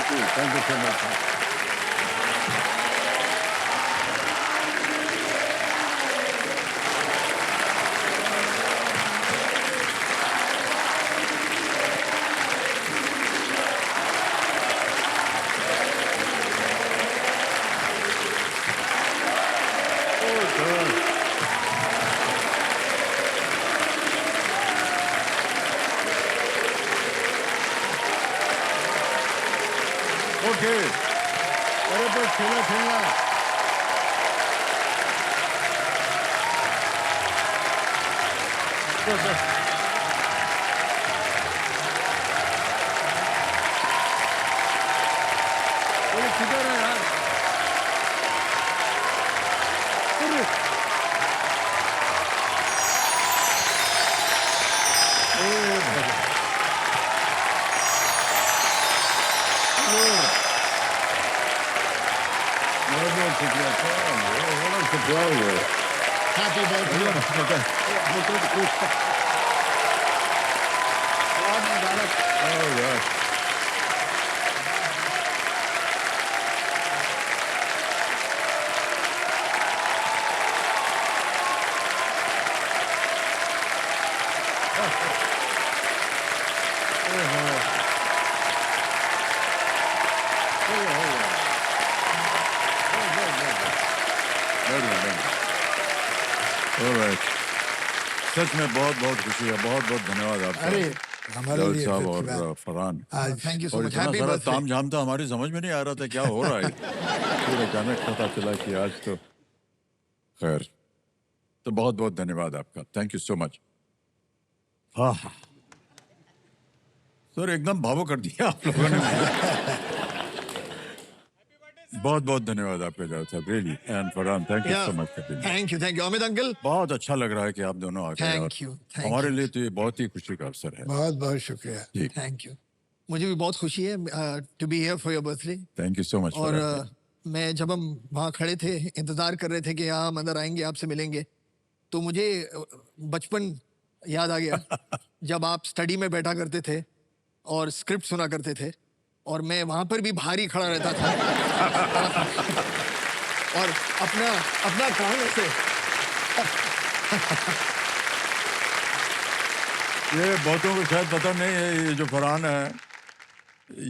Thank you so much. Okay, अरे बस खेला खेलना। अरे किधर है यार? अरे ओ भगवान। बहुत शुक्रिया। बड़ा सरप्राइज है। Happy birthday. बहुत मुबारक। ओह यार, ऑलराइट। सच में बहुत बहुत खुशी है। बहुत बहुत धन्यवाद आपका अरे हमारे जावेद लिए साहब फिर और बात। फरहान। आज थैंक यू सो और मच। इतना हैप्पी सारा बर्थडे। ताम झाम था, हमारी समझ में नहीं आ रहा था क्या हो रहा है। फिर अचानक पता चला कि आज तो खैर। तो बहुत बहुत धन्यवाद आपका। Thank you so much. हाँ सर, एकदम भावुक कर दिया आप लोगों ने मुझे। बहुत बहुत धन्यवाद आपका जावेद साहब, really. And Farhan, thank you या so much. Thank you Amit uncle. बहुत अच्छा लग रहा है कि आप दोनों आ गए और थैंक यू हमारे लिए तो ये बहुत ही खुशी का अवसर है। बहुत बहुत शुक्रिया। जी, थैंक यू। मुझे भी बहुत खुशी है to be here for your birthday. Thank you so much और फरहान। मैं जब हम वहाँ खड़े थे इंतजार कर रहे थे कि हाँ हम अंदर आएंगे आपसे मिलेंगे, तो मुझे बचपन याद आ गया जब आप स्टडी में बैठा करते थे और स्क्रिप्ट सुना करते थे और मैं वहाँ पर भी भारी खड़ा रहता था और अपना अपना काम ऐसे। ये बहुतों को शायद पता नहीं है, ये जो फरहान है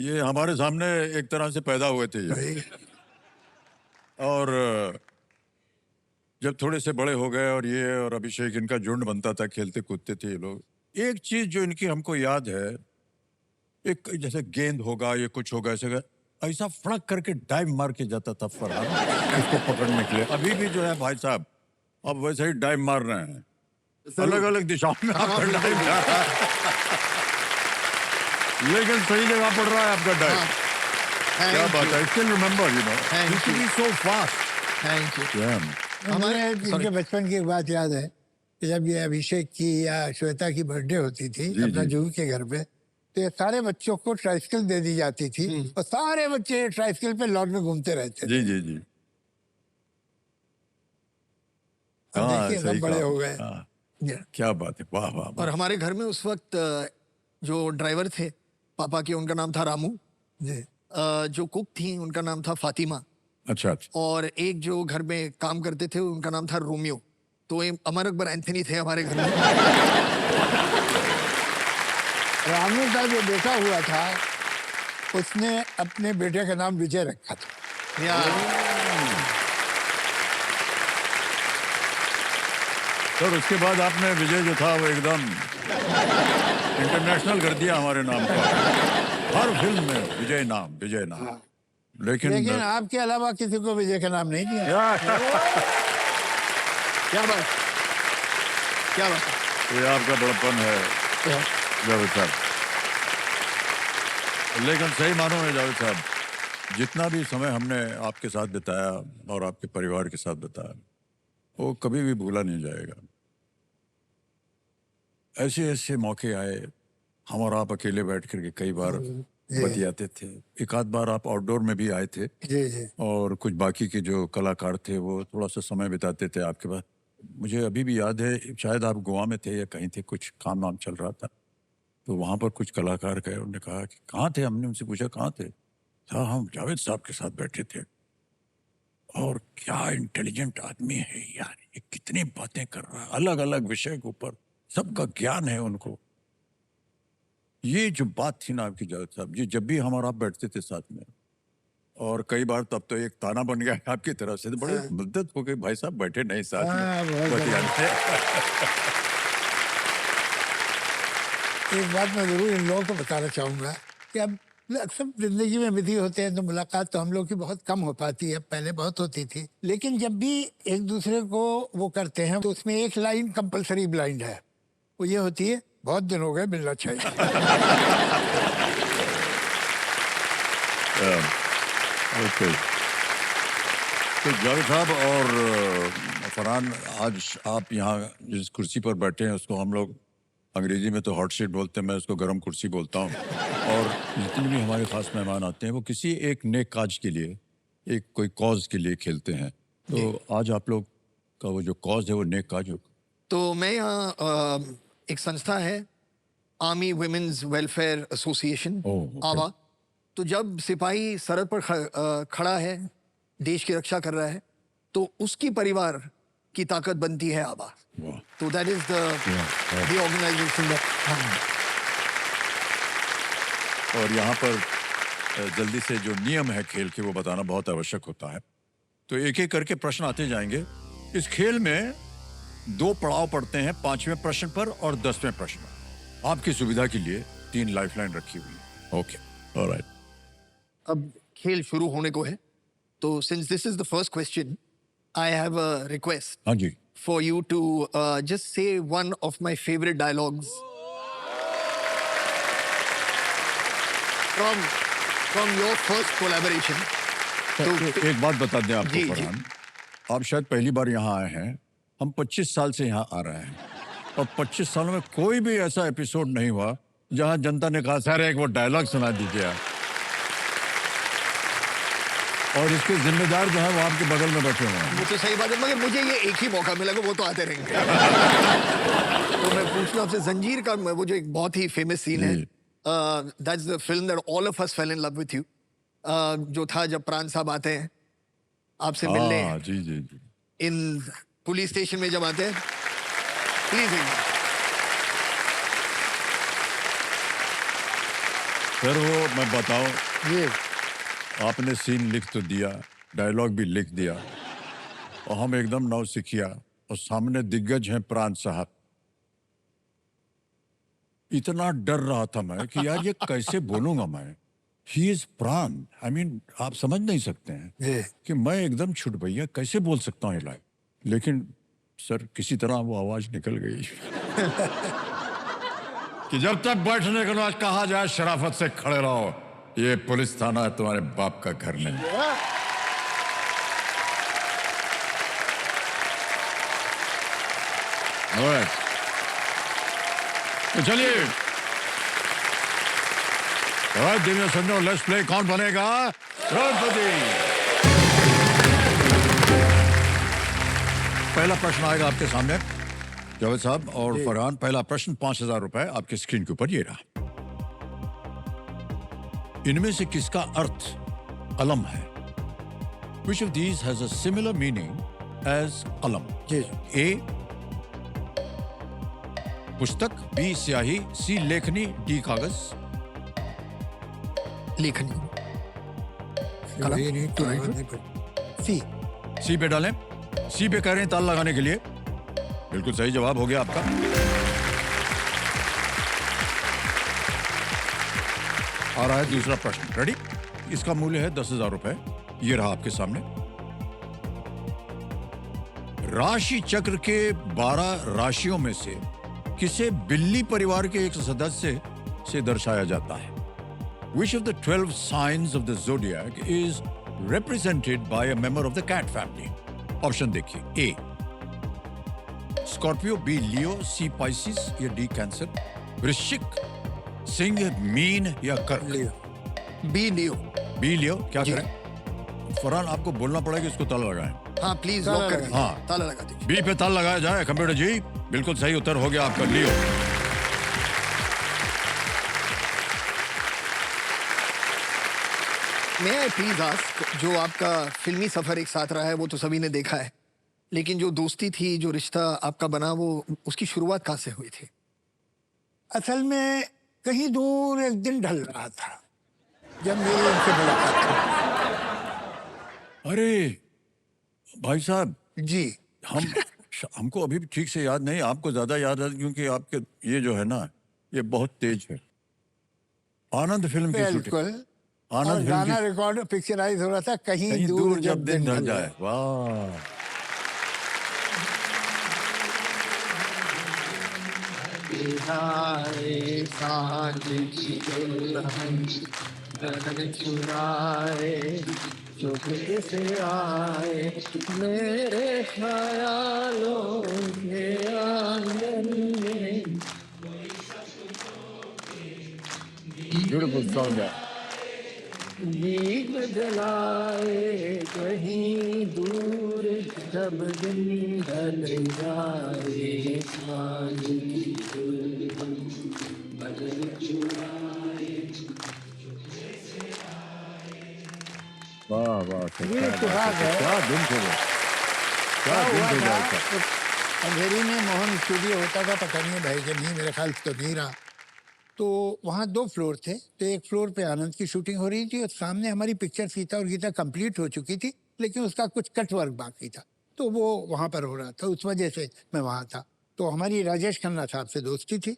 ये हमारे सामने एक तरह से पैदा हुए थे ये। और जब थोड़े से बड़े हो गए और ये और अभिषेक, इनका झुंड बनता था, खेलते कूदते थे ये लोग। एक चीज जो इनकी हमको याद है, एक जैसे गेंद होगा, ये कुछ होगा, ऐसे ऐसा फड़क करके डाइव मार के जाता था फरहान इसको पकड़ने के लिए। अभी भी जो है भाई साहब, अब वैसे ही डाइव मार रहे हैं, अलग अलग दिशाओं में आपका डाइव जा रहा है, लेकिन सही जगह पड़ रहा है आपका डाइव। क्या बात है। Still remember, you know, Thank you. So fast. Thank you. हमारे इनके बचपन की एक बात याद है कि जब ये अभिषेक की या श्वेता की बर्थडे होती थी जी, अपना जी। जूही के घर पे, तो ये सारे बच्चों को ट्राइसिकल दे दी जाती थी और सारे बच्चे ट्राइसिकल पे लॉन में घूमते रहते थे। जी जी जी। अब हाँ, देखिए सही सब बड़े कहा। हो गए। हाँ, Yeah. क्या बात है, वाह वाह और वाह। हमारे घर में उस वक्त जो ड्राइवर थे पापा के, उनका नाम था रामू। जी जो कुक थी उनका नाम था फातिमा। अच्छा अच्छा। और एक जो घर में काम करते थे उनका नाम था रोमियो। तो ये अमर अकबर एंथनी थे हमारे घर में। रामू का जो बेटा हुआ था उसने अपने बेटे का नाम विजय रखा था। या सर उसके बाद आपने विजय जो था वो एकदम इंटरनेशनल कर दिया हमारे नाम का। हर फिल्म में विजय नाम, विजय नाम। लेकिन आपके अलावा किसी को विजय का नाम नहीं दिया। क्या बात, क्या बात। ये आपका बड़प्पन है जावेद साहब। लेकिन सही मानो में जावेद साहब, जितना भी समय हमने आपके साथ बिताया और आपके परिवार के साथ बिताया, वो कभी भी भूला नहीं जाएगा। ऐसे ऐसे मौके आए, हम और आप अकेले बैठ करके कई बार बतियाते थे। एक आध बार आप आउटडोर में भी आए थे जी जी। और कुछ बाकी के जो कलाकार थे वो थोड़ा सा समय बिताते थे आपके पास। मुझे अभी भी याद है, शायद आप गोवा में थे या कहीं थे, कुछ काम वाम चल रहा था, तो वहाँ पर कुछ कलाकार गए, उन्होंने कहा कि कहाँ थे। हमने उनसे पूछा कहाँ थे, था, हम जावेद साहब के साथ बैठे थे, और क्या इंटेलिजेंट आदमी है यार, ये कितनी बातें कर रहा है, अलग अलग विषय के ऊपर सबका ज्ञान है उनको। ये जो बात थी ना आपकी जावेद साहब, ये जब भी हम और आप बैठते थे साथ में, और कई बार तब तो एक ताना बन गया है आपकी तरफ से, तो बड़े मुद्दत हो गई भाई साहब बैठे नहीं साथ हाँ, में बहुत बतियाने। एक बात मैं जरूर इन लोगों को बताना चाहूँगा कि अब अक्सर जिंदगी में विधि होते हैं तो मुलाकात तो हम लोग की बहुत कम हो पाती है, पहले बहुत होती थी, लेकिन जब भी एक दूसरे को वो करते हैं तो उसमें एक लाइन कंपलसरी ब्लाइंड है, वो ये होती है, बहुत दिन हो गए मिलना चाहिए। ओके, तो जावेद साहब और फरहान, आज आप यहाँ जिस कुर्सी पर बैठे हैं उसको हम लोग अंग्रेजी में तो हॉट सीट बोलते हैं, मैं उसको गर्म कुर्सी बोलता हूँ। और जितने भी हमारे खास मेहमान आते हैं वो किसी एक नेक काज के लिए, एक कोई कॉज के लिए खेलते हैं। तो आज आप लोग का वो जो कॉज है वो नेक काज हो। तो मैं यहाँ एक संस्था है आर्मी वुमेन्स वेलफेयर एसोसिएशन, ओह, आवा। तो जब सिपाही सरहद पर खड़ा है, देश की रक्षा कर रहा है, तो उसकी परिवार की ताकत बनती है आबा। वाह, तो that is the organisation that. और यहाँ पर जल्दी से जो नियम है खेल के वो बताना बहुत आवश्यक होता है। तो एक एक करके प्रश्न आते जाएंगे। इस खेल में 2 पड़ाव पड़ते हैं, 5वें प्रश्न पर और 10वें प्रश्न पर। आपकी सुविधा के लिए 3 लाइफलाइन रखी हुई है। Okay, alright. अब खेल शुरू होने को है, तो since this is the first question, I have a request हाँ जी, for you to just say one of my favorite dialogues from your first collaboration. तो एक बात बता दें आपको जी, जी। फरहान, आप शायद पहली बार यहाँ आए हैं, हम 25 साल से यहाँ आ रहे हैं, और 25 सालों में कोई भी ऐसा एपिसोड नहीं हुआ जहाँ जनता ने कहा सर एक वो डायलॉग सुना दीजिए आप। और इसके जिम्मेदार जो है वो आपके बगल में बैठे हुए हैं। वो तो सही बात है, मगर मुझे ये एक ही मौका मिलेगा, वो तो आते रहेंगे। तो मैं पूछ लूं आपसे, जंजीर का वो जो एक बहुत ही फेमस सीन है, that's the film that all of us fail in love with you, जो था जब प्राण साहब आते हैं आपसे मिलने, हाँ, जी जी जी। इन पुलिस स्टेशन में जब आते हैं, प्लीज सर वो मैं बताऊं, ये आपने सीन लिख तो दिया, डायलॉग भी लिख दिया, और हम एकदम नौसिखिया, और सामने दिग्गज हैं प्राण साहब। इतना डर रहा था मैं कि यार ये कैसे बोलूंगा मैं, ही इज प्राण, आई मीन आप समझ नहीं सकते हैं ये कि मैं एकदम छुट भैया कैसे बोल सकता हूँ ये लाइन। लेकिन सर किसी तरह वो आवाज निकल गई कि जब तक बैठने के बाद कहा जाए शराफत से खड़े रहो, ये पुलिस थाना है, तुम्हारे बाप का घर नहीं। Alright. तो चलिए, दिव्या संजो, लेट्स प्ले कौन बनेगा करोड़पति। पहला प्रश्न आएगा आपके सामने जावेद साहब और फरहान। पहला प्रश्न 5,000 रुपए आपके स्क्रीन के ऊपर ये रहा। इनमें से किसका अर्थ कलम है? Which of these has a similar meaning as कलम? A पुस्तक, B स्याही, C लेखनी, D कागज। लेखनी। ये नहीं तो सी पे डालें। सी पे कह रहे हैं ताल लगाने के लिए। बिल्कुल सही जवाब हो गया आपका। आ रहा है दूसरा प्रश्न, रेडी? इसका मूल्य है 10,000 रुपए। ये रहा आपके सामने। राशि चक्र के 12 राशियों में से किसे बिल्ली परिवार के एक सदस्य से दर्शाया जाता है? Which of the 12 signs of the zodiac is represented by a member of the cat family? Option देखिए। A Scorpio, B Leo, C Pisces या D कैंसर। वृश्चिक, सिंह, मीन या कर्क। बी लियो। B लियो। क्या करें? फरहान आपको बोलना पड़ेगा इसको ताला लगाएं। हाँ प्लीज लॉक कर दीजिए। हाँ। ताला लगा दीजिए। बी पे ताल लगाया जाए कंप्यूटर जी। बिल्कुल सही उत्तर हो गया आपका, लियो। मैं आई प्लीज आस्क, जो आपका फिल्मी सफर एक साथ रहा है वो तो सभी ने देखा है, लेकिन जो दोस्ती थी, जो रिश्ता आपका बना, वो उसकी शुरुआत कहाँ से हुई थी? असल में कहीं दूर एक दिन ढल रहा था जब मेरी उनसे मुलाकात अरे भाई साहब, हुई। जी। हम हमको अभी भी ठीक से याद नहीं, आपको ज्यादा याद है क्योंकि आपके ये जो है ना, ये बहुत तेज है। आनंद फिल्म की शूटिंग, बिल्कुल। और आनंद फिल्म की, गाना रिकॉर्ड पिक्चराइज हो रहा था, कहीं कहीं दूर दूर जब जब दिन दिन ढल ढल जाए। जाए। वाह, आए सांझ की दुल्हन गगन चुराए, चुपके से आए मेरे ख्यालों के आंगन में। ब्यूटीफुल सॉन्ग है। दीप जलाए कहीं दूर जब दिन ढल जाए, सांझ की दुल्हन गगन चुराए। वाह वाह सर, ये क्या बात है इत्तेफाक सर, है। क्या दिन थे वो, क्या क्या दिन हुआ थे था, भाई साहब। एक अंधेरी में मोहन स्टूडियो होता था, पता नहीं है भाई कि नहीं, मेरे ख्याल से तो नहीं रहा। तो वहाँ 2 फ्लोर थे, तो एक फ्लोर पे आनंद की शूटिंग हो रही थी और सामने हमारी पिक्चर सीता और गीता कंप्लीट हो चुकी थी, लेकिन उसका कुछ कट वर्क बाकी था, तो वो वहाँ पर हो रहा था, उस वजह से मैं वहाँ था। तो हमारी राजेश खन्ना साहब से दोस्ती थी,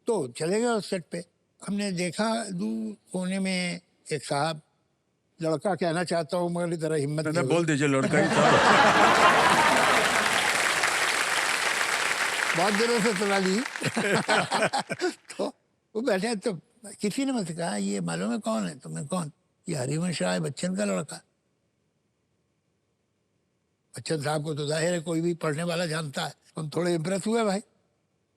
तो चले गए उस सेट पे। हमने देखा दूर कोने में एक साहब, लड़का कहना चाहता हूँ मगर ज़रा हिम्मत मैंने नहीं बोल हुई। दीजिए लड़का ही था। बहुत दिनों से सुना ली। तो वो बैठे, तो किसी ने मुझसे कहा ये मालूम है कौन है तुम्हें? कौन? ये हरिवंश राय बच्चन का लड़का। बच्चन साहब को तो जाहिर है कोई भी पढ़ने वाला जानता है। हम थोड़े इम्प्रेस हुए भाई।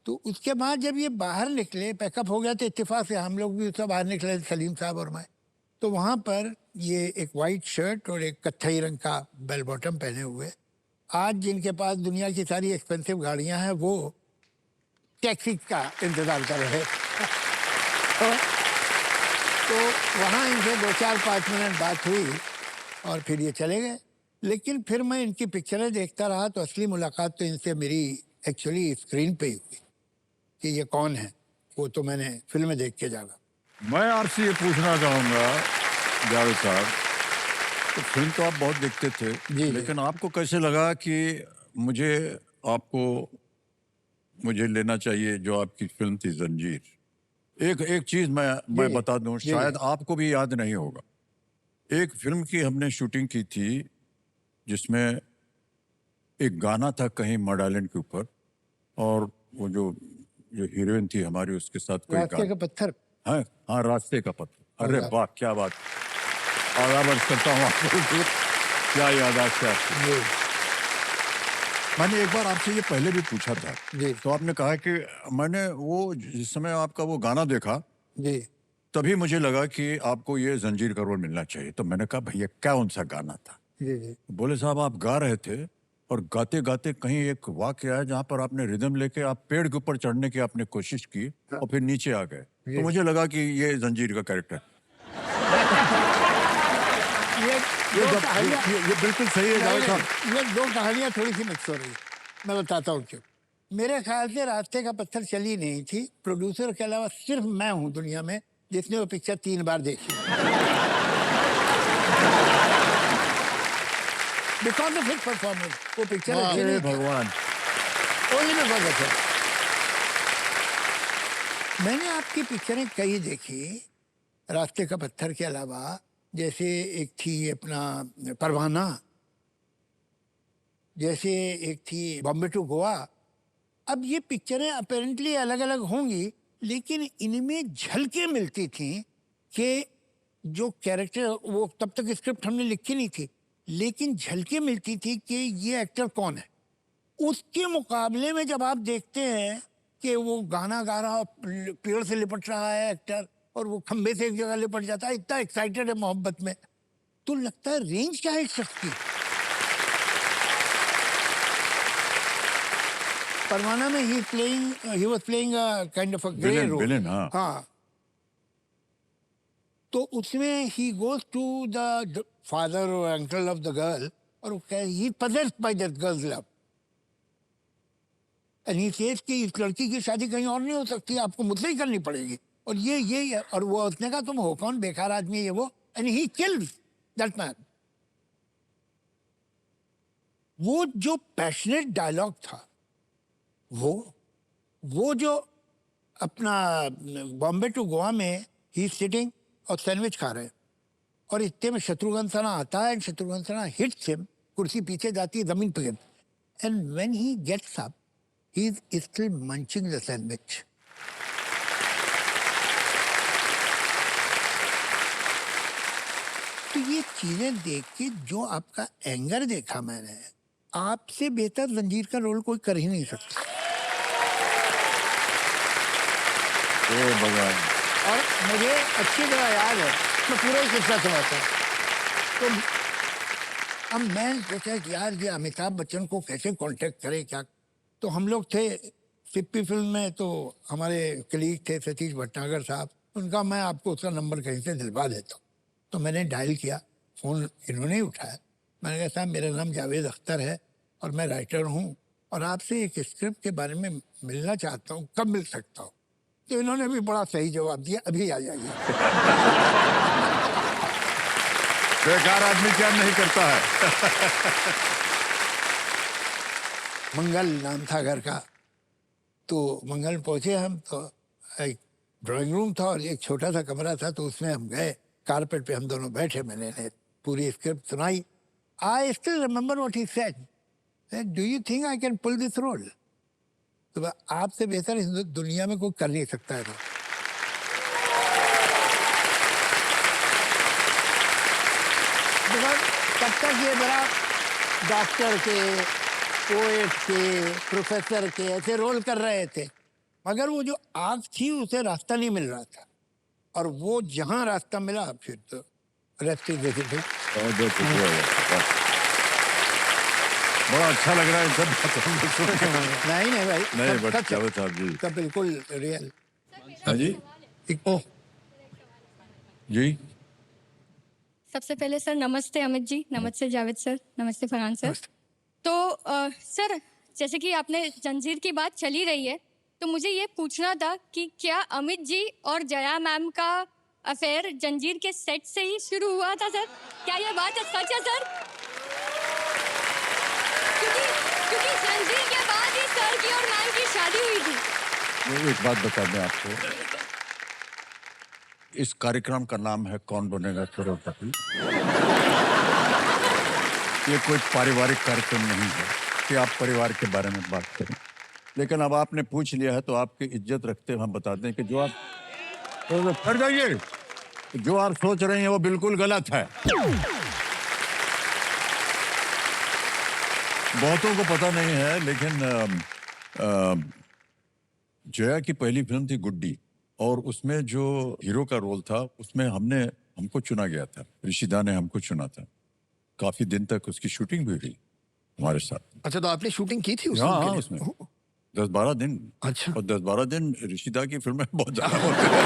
तो उसके बाद जब ये बाहर निकले, पैकअप हो गया, तो इत्तेफाक से हम लोग भी उससे बाहर निकले, सलीम साहब और मैं। तो वहाँ पर ये एक वाइट शर्ट और एक कत्थई रंग का बेल बॉटम पहने हुए, आज जिनके पास दुनिया की सारी एक्सपेंसिव गाड़ियां हैं, वो टैक्सी का इंतजार कर रहे। तो वहाँ इनसे 2-4-5 मिनट बात हुई और फिर ये चले गए। लेकिन फिर मैं इनकी पिक्चरें देखता रहा, तो असली मुलाकात तो इनसे मेरी एक्चुअली स्क्रीन पे ही हुई कि ये कौन है। वो तो मैंने फिल्में देख के जाना। मैं आपसे ये पूछना चाहूंगा जावेद साहब, तो फिल्म तो आप बहुत देखते थे, जी। लेकिन आपको कैसे लगा कि मुझे आपको मुझे लेना चाहिए जो आपकी फिल्म थी जंजीर? एक एक चीज जी। मैं बता दूं, जी। शायद आपको भी याद नहीं होगा। एक फिल्म की हमने शूटिंग की थी जिसमें एक गाना था कहीं मड आइलैंड के ऊपर, और वो जो जो हीरोइन थी हमारी, उसके साथ कोई रास्ते का गाना। पत्थर। हाँ हाँ, रास्ते का पत्थर। और अरे आप। वाह, क्या बात, आदाब अर्ज करता हूँ आपको। क्या यादाश्त है आपकी। जी। मैंने एक बार आपसे ये पहले भी पूछा था, जी। तो आपने कहा कि मैंने वो जिस समय आपका वो गाना देखा, जी। तभी मुझे लगा कि आपको ये जंजीर का रोल मिलना चाहिए। तो मैंने कहा भैया कौन सा गाना था? जी। जी। बोले साहब आप गा रहे थे और गाते गाते कहीं एक वाक्य आया जहां पर आपने रिदम लेके आप पेड़ के ऊपर चढ़ने की आपने कोशिश की और फिर नीचे आ गए। तो जी। मुझे लगा कि ये जंजीर का कैरेक्टर। ये ये दो जब कहानियाँ, ये बिल्कुल सही है जावेद साहब। ये 2 कहानियाँ थोड़ी सी मिक्स हो रही है। मैं बताता हूँ क्यों। मेरे ख्याल से रास्ते का पत्थर चली नहीं थी। प्रोड्यूसर के अलावा सिर्फ मैं हूँ दुनिया में जिसने वो पिक्चर 3 बार देखी। बिकॉज ऑफ हिट परफॉर्मेंस वो पिक्चर अच्छी अरे नहीं थी। भगवान। Only because of hit. मैंने आपकी पिक्चरें कई देखी रास्ते का पत्थर के अलावा, जैसे एक थी अपना परवाना, जैसे एक थी बॉम्बे टू गोवा। अब ये पिक्चरें अपेरेंटली अलग अलग होंगी, लेकिन इनमें झलकें मिलती थी कि जो कैरेक्टर, वो तब तक स्क्रिप्ट हमने लिखी नहीं थी, लेकिन झलकें मिलती थी कि ये एक्टर कौन है। उसके मुकाबले में जब आप देखते हैं कि वो गाना गा रहा, पेड़ से लिपट रहा है एक्टर, और वो खंबे से एक जगह लिपट जाता है, इतना एक्साइटेड है मोहब्बत में, तो लगता है रेंज क्या है इस शख्स की। परवाना में he was playing a kind of a grey villain role. Villain, हाँ। हाँ। तो उसमें he goes to the father और अंकल ऑफ द गर्ल और he possessed by that girl's love and he says कि इस लड़की की शादी कहीं और नहीं हो सकती, आपको मुझसे ही करनी पड़ेगी। और ये और वो उसने कहा तुम हो कौन, बेकार आदमी है ये वो, and he killed that man. वो जो पैशनेट डायलॉग था, वो जो अपना बॉम्बे टू गोवा में ही सिटिंग और सैंडविच खा रहे हैं और इतने में शत्रुघ्न सिन्हा आता है and Shatrughan Sinha hits him, कुर्सी पीछे जाती है, जमीन पे गिरती, and when he gets up he is still munching the sandwich. तो ये चीजें देख के जो आपका एंगर देखा मैंने, आपसे बेहतर जंजीर का रोल कोई कर ही नहीं सकता। ए भगवान। और मुझे अच्छी तरह याद है, मैं पूरा ही किस्सा सुनाता हूँ। तो अब मैं सोचा कि यार ये अमिताभ बच्चन को कैसे कांटेक्ट करें क्या। तो हम लोग थे सिप्पी फिल्म में, तो हमारे कलीग थे सतीश भटनागर साहब, उनका मैं आपको उसका नंबर कहीं से दिलवा देता हूँ। तो मैंने डायल किया, फ़ोन इन्होंने ही उठाया। मैंने कहा साहब मेरा नाम जावेद अख्तर है और मैं राइटर हूँ और आपसे एक स्क्रिप्ट के बारे में मिलना चाहता हूँ, कब मिल सकता हूँ। तो इन्होंने भी बड़ा सही जवाब दिया, अभी आ जाइए। बेकार आदमी क्या नहीं करता है। मंगल नाम था घर का। तो मंगल पहुंचे हम, तो एक ड्राइंग रूम था और एक छोटा सा कमरा था, तो उसमें हम गए, कारपेट पे हम दोनों बैठे, मैंने पूरी स्क्रिप्ट सुनाई। I still remember what he said, do you think I can pull this role. तो आपसे बेहतर इस दुनिया में कोई कर नहीं सकता है। तब तक ये बड़ा डॉक्टर के, पोएट के, प्रोफेसर के ऐसे रोल कर रहे थे, मगर वो जो आग थी उसे रास्ता नहीं मिल रहा था, और वो जहाँ रास्ता मिला फिर तो रेस्टी जैसे थे। बड़ा अच्छा लग रहा है सब बातों को सुन के। नहीं भाई, नहीं सब बट सच है, जावेद साहब जी। सब बिल्कुल रियल। हाँ जी ओह जी। सबसे पहले सर नमस्ते अमित जी, नमस्ते जावेद सर, नमस्ते फरहान सर। नमस्ते। तो सर जैसे कि आपने जंजीर की बात चली रही है, तो मुझे ये पूछना था कि क्या अमित जी और जया मैम का अफेयर जंजीर के सेट से ही शुरू हुआ था सर? क्या ये बात सच है सर? क्योंकि जंजीर के बाद ही सर की और मैम की शादी हुई थी। मैं एक बात बता दें आपको, इस कार्यक्रम का नाम है कौन बनेगा करोड़पति। ये कोई पारिवारिक कार्यक्रम नहीं है कि आप परिवार के बारे में बात करें, लेकिन अब आपने पूछ लिया है तो आपकी इज्जत रखते हुए हम बता दें कि जो आप कर जाइए, जो आप सोच रहे हैं वो बिल्कुल गलत है। बहुतों को पता नहीं है, लेकिन जया की पहली फिल्म थी गुड्डी, और उसमें जो हीरो का रोल था उसमें हमको चुना गया था, ऋषिदा ने हमको चुना था। काफी दिन तक उसकी शूटिंग भी हुई हमारे साथ। अच्छा, तो आपने शूटिंग की थी उस हाँ फिल्म के हाँ, लिए? उसमें 10-12 दिन। अच्छा। और 10-12 दिन ऋषिदा की फिल्में बहुत ज्यादा होते हैं।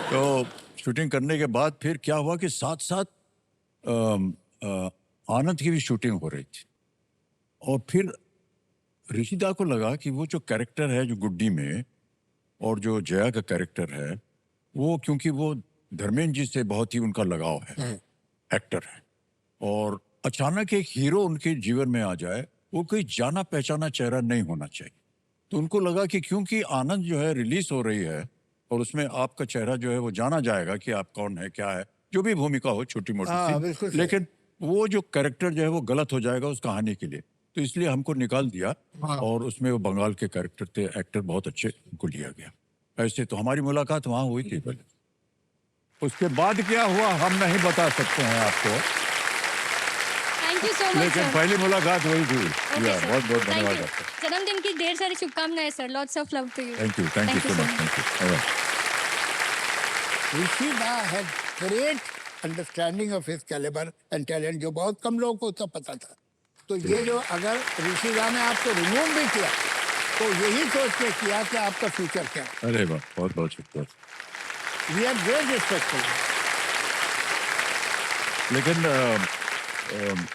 तो शूटिंग करने के बाद फिर क्या हुआ कि साथ साथ आनंद की भी शूटिंग हो रही थी, और फिर ऋषिदा को लगा कि वो जो कैरेक्टर है जो गुड्डी में और जो जया का कैरेक्टर है, वो क्योंकि वो धर्मेंद्र जी से बहुत ही उनका लगाव है, एक्टर है, और अचानक एक हीरो उनके जीवन में आ जाए, वो कोई जाना पहचाना चेहरा नहीं होना चाहिए। तो उनको लगा कि क्योंकि आनंद जो है रिलीज हो रही है और उसमें आपका चेहरा जो है वो जाना जाएगा कि आप कौन है, क्या है, जो भी भूमिका हो छोटी हाँ, मोटी बिल्कुल सी, सही। लेकिन वो जो कैरेक्टर जो है वो गलत हो जाएगा उस कहानी के लिए, तो इसलिए हमको निकाल दिया। हाँ। और उसमें वो बंगाल के कैरेक्टर थे, एक्टर बहुत अच्छे, उनको लिया गया। ऐसे तो हमारी मुलाकात वहाँ हुई थी पहले। उसके बाद क्या हुआ हम नहीं बता सकते हैं आपको, थैंक यू सो मच लेकिन सर। पहली मुलाकात वही थी। ओके या सर, बहुत बहुत थैंक धन्यवाद यू। आपका। जन्मदिन की ढेर सारी शुभकामनाएं sir. Lots of love to you. Thank you so much, thank you. Rishida had great understanding of his caliber and talent, जो बहुत कम लोगों को तो पता था। तो ये जो अगर ऋषिदा ने आपको रिमूव भी किया तो यही सोच के किया कि आपका फ्यूचर क्या है। अरे वाह, बहुत बहुत शुक्रिया। We are very respectful. लेकिन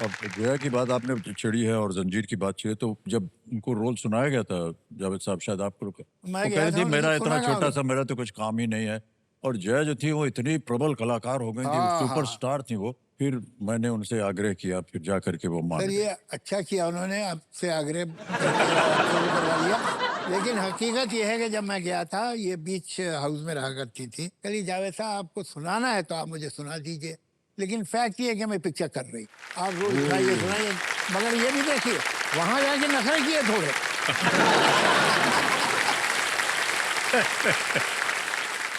अब जया की बात आपने छेड़ी है और जंजीर की बात छेड़ी, तो जब उनको रोल सुनाया गया था जावेद साहब, शायद आपको मैं वो गया कह रही था, थी उन्होंने मेरा सुना इतना कहाँ छोटा होगा? सा, मेरा तो कुछ काम ही नहीं है। और जया जो थी वो इतनी प्रबल कलाकार हो गई थी, हाँ, सुपरस्टार थी वो। फिर मैंने उनसे आग्रह किया, फिर जा करके वो मान सर गए। ये अच्छा किया उन्होंने आपसे आग्रह करके आपसे वो करवा लिया। लेकिन हकीकत ये है कि जब मैं गया था, ये बीच हाउस में रहा करती थी, कभी जावेद साहब आपको सुनाना है तो आप मुझे सुना दीजिए, लेकिन फैक्ट ये है कि मैं पिक्चर कर रही, आप रोज सुनाइए सुनाइए। मगर ये भी देखिए वहां जाके नखरे किए थोड़े।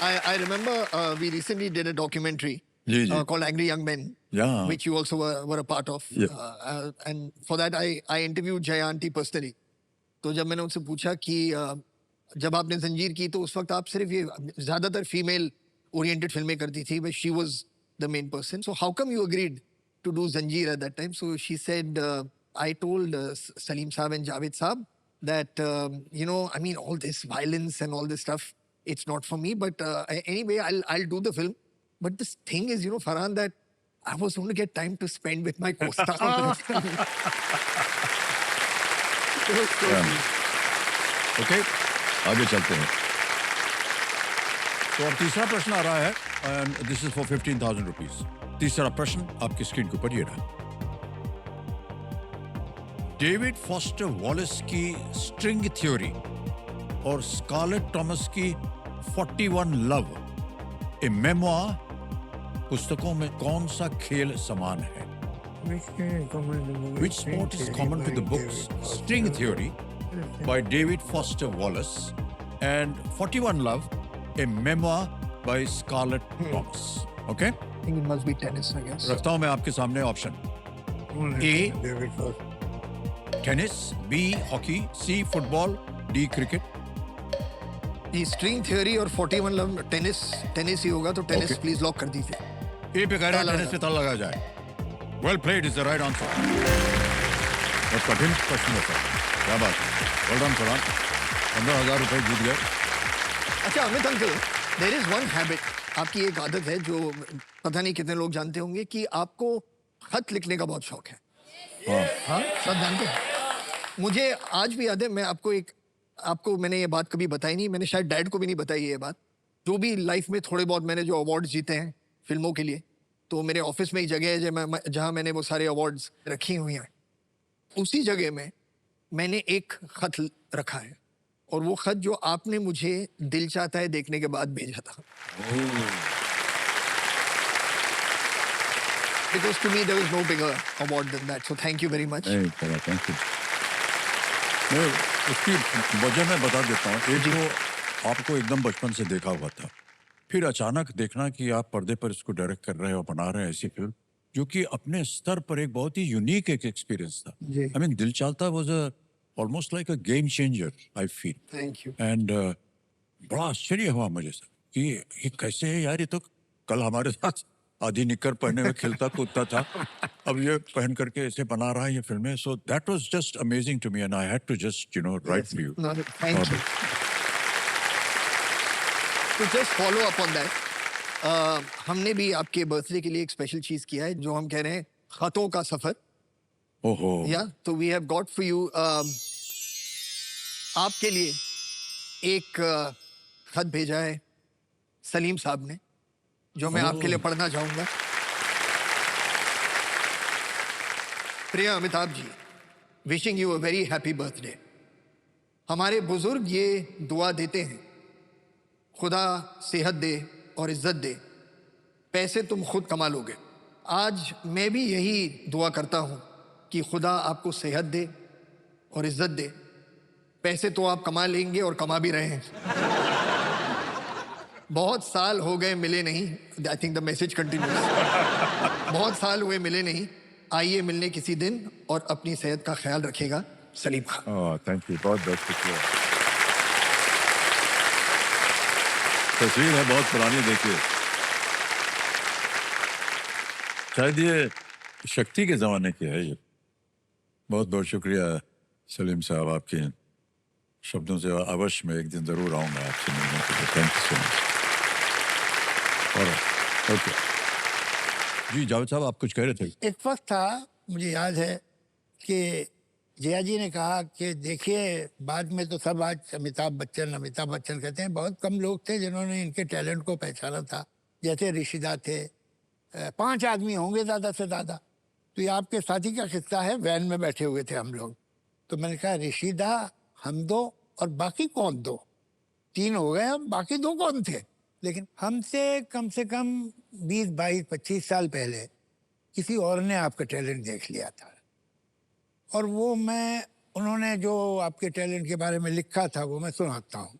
I remember we recently did a documentary ji, ji. called Angry Young Men, Yeah. which you also were a part of. Yeah. And for that, I interviewed Jaya aunty personally. तो जब मैंने उनसे पूछा कि जब आपने जंजीर की तो उस वक्त आप सिर्फ ये ज़्यादातर फीमेल ओरिएंटेड फिल्में करती थी, but she was the main person. So how come you agreed to do Zanjeer at that time? So she said, I told Salim Saab and Javed Saab that, I mean, all this violence and all this stuff, it's not for me. But anyway, I'll do the film. But this thing is, Farhan, that I was going to get time to spend with my co-star. It was so Yeah. sweet. Okay, आगे चलते हैं। तो अब तीसरा प्रश्न आ रहा है, and this is for 15,000 rupees. तीसरा प्रश्न आपकी स्क्रीन के ऊपर ये रहा। डेविड फॉस्टर वॉलेस की स्ट्रिंग थ्योरी और स्कारलेट थॉमस की 41 लव ए मेमोir पुस्तकों में कौन सा खेल समान है? Which sport is common to the books String Theory by David Foster Wallace and 41 Love, a memoir by Scarlett Thomas? Okay? I think it must be tennis, I guess. रखता हूं मैं आपके सामने option. A tennis, B hockey, C football, D cricket. ये string theory और 41 love tennis ही होगा, तो tennis Okay. Please lock कर दीजिए. ए पे कह रहा है ताला टेनिस पे ताला लगा जाए। Well played is the right answer. बहुत कठिन प्रश्न है सर, क्या बात है। वेल डन सर, 15,000 रुपए जीत गए। अच्छा Amit uncle, there is one habit, आपकी एक आदत है जो पता नहीं कितने लोग जानते होंगे, कि आपको खत लिखने का बहुत शौक है. हाँ, सब जानते हैं. मुझे आज भी याद है, मैं आपको मैंने ये बात कभी बताई नहीं, मैंने शायद डैड को भी नहीं बताई ये बात. जो भी लाइफ में थोड़े बहुत मैंने जो अवार्ड्स जीते हैं फिल्मों के लिए, तो मेरे ऑफिस में ही जगह है जहाँ मैंने वो सारे अवार्ड्स रखी हुई हैं. उसी जगह में मैंने एक खत रखा है, और वो खत जो आपने मुझे दिल चाहता है देखने के बाद भेजा था. Because to me there was no bigger award than that. So thank you very much. नहीं चला, थैंक यू। मैं उसकी वजह मैं बता देता हूँ। एक तो आपको एकदम बचपन से देखा हुआ था, फिर अचानक देखना कि आप पर्दे पर इसको डायरेक्ट कर रहे हो, बना रहे हैं ऐसी फिल्म जो कि अपने स्तर पर एक बहुत ही यूनिक एक एक्सपीरियंस था. जी. आई मीन दिल चाहता was almost like a game changer, I feel. Thank you. And बड़ा आश्चर्य हुआ मुझे सर कि ये कैसे है यार, ये तो कल हमारे साथ आधी निक्कर पहने हुए खेलता कूदता था, अब ये पहन करके ऐसे बना रहा है ये फिल्में. So that was just amazing to me and I had to just write to you. No, thank you. To just follow up on that, हमने भी आपके बर्थडे के लिए एक स्पेशल चीज किया है, जो हम कह रहे हैं खतों का सफर. ओहो, या तो we have got for you, आपके लिए एक खत भेजा है सलीम साहब ने, जो मैं आपके लिए पढ़ना चाहूंगा. प्रिय Amitabh ji, wishing you a very happy birthday. हमारे बुजुर्ग ये दुआ देते हैं, खुदा सेहत दे और इज्जत दे, पैसे तुम खुद कमा लोगे. आज मैं भी यही दुआ करता हूँ कि खुदा आपको सेहत दे और इज्जत दे. पैसे तो आप कमा लेंगे और कमा भी रहे हैं. बहुत साल हो गए मिले नहीं. I think the message continues. बहुत साल हुए मिले नहीं, आइए मिलने किसी दिन, और अपनी सेहत का ख्याल रखिएगा. सलीम खान. थैंक यू, बहुत बहुत शुक्रिया. तस्वीर है बहुत पुरानी, देखिए शायद ये शक्ति के जमाने की है ये. बहुत बहुत शुक्रिया सलीम साहब, आपके शब्दों से अवश्य मैं एक दिन जरूर आऊंगा आपसे मिलने के लिए. Thank you so much. और ओके जी, जावेद साहब आप कुछ कह रहे थे? एक वक्त था, मुझे याद है कि जया जी ने कहा कि देखिए, बाद में तो सब आज अमिताभ बच्चन कहते हैं, बहुत कम लोग थे जिन्होंने इनके टैलेंट को पहचाना था। जैसे ऋषिदा थे, 5 आदमी होंगे ज़्यादा से ज़्यादा। तो ये आपके साथी का किस्सा है, वैन में बैठे हुए थे हम लोग, तो मैंने कहा ऋषिदा, हम 2 और बाकी कौन 2? 3 हो गए, हम बाकी 2 कौन थे? लेकिन हमसे कम से कम 20, 22, 25 साल पहले किसी और ने आपका टैलेंट देख लिया था, और वो उन्होंने जो आपके टैलेंट के बारे में लिखा था वो मैं सुनाता हूँ।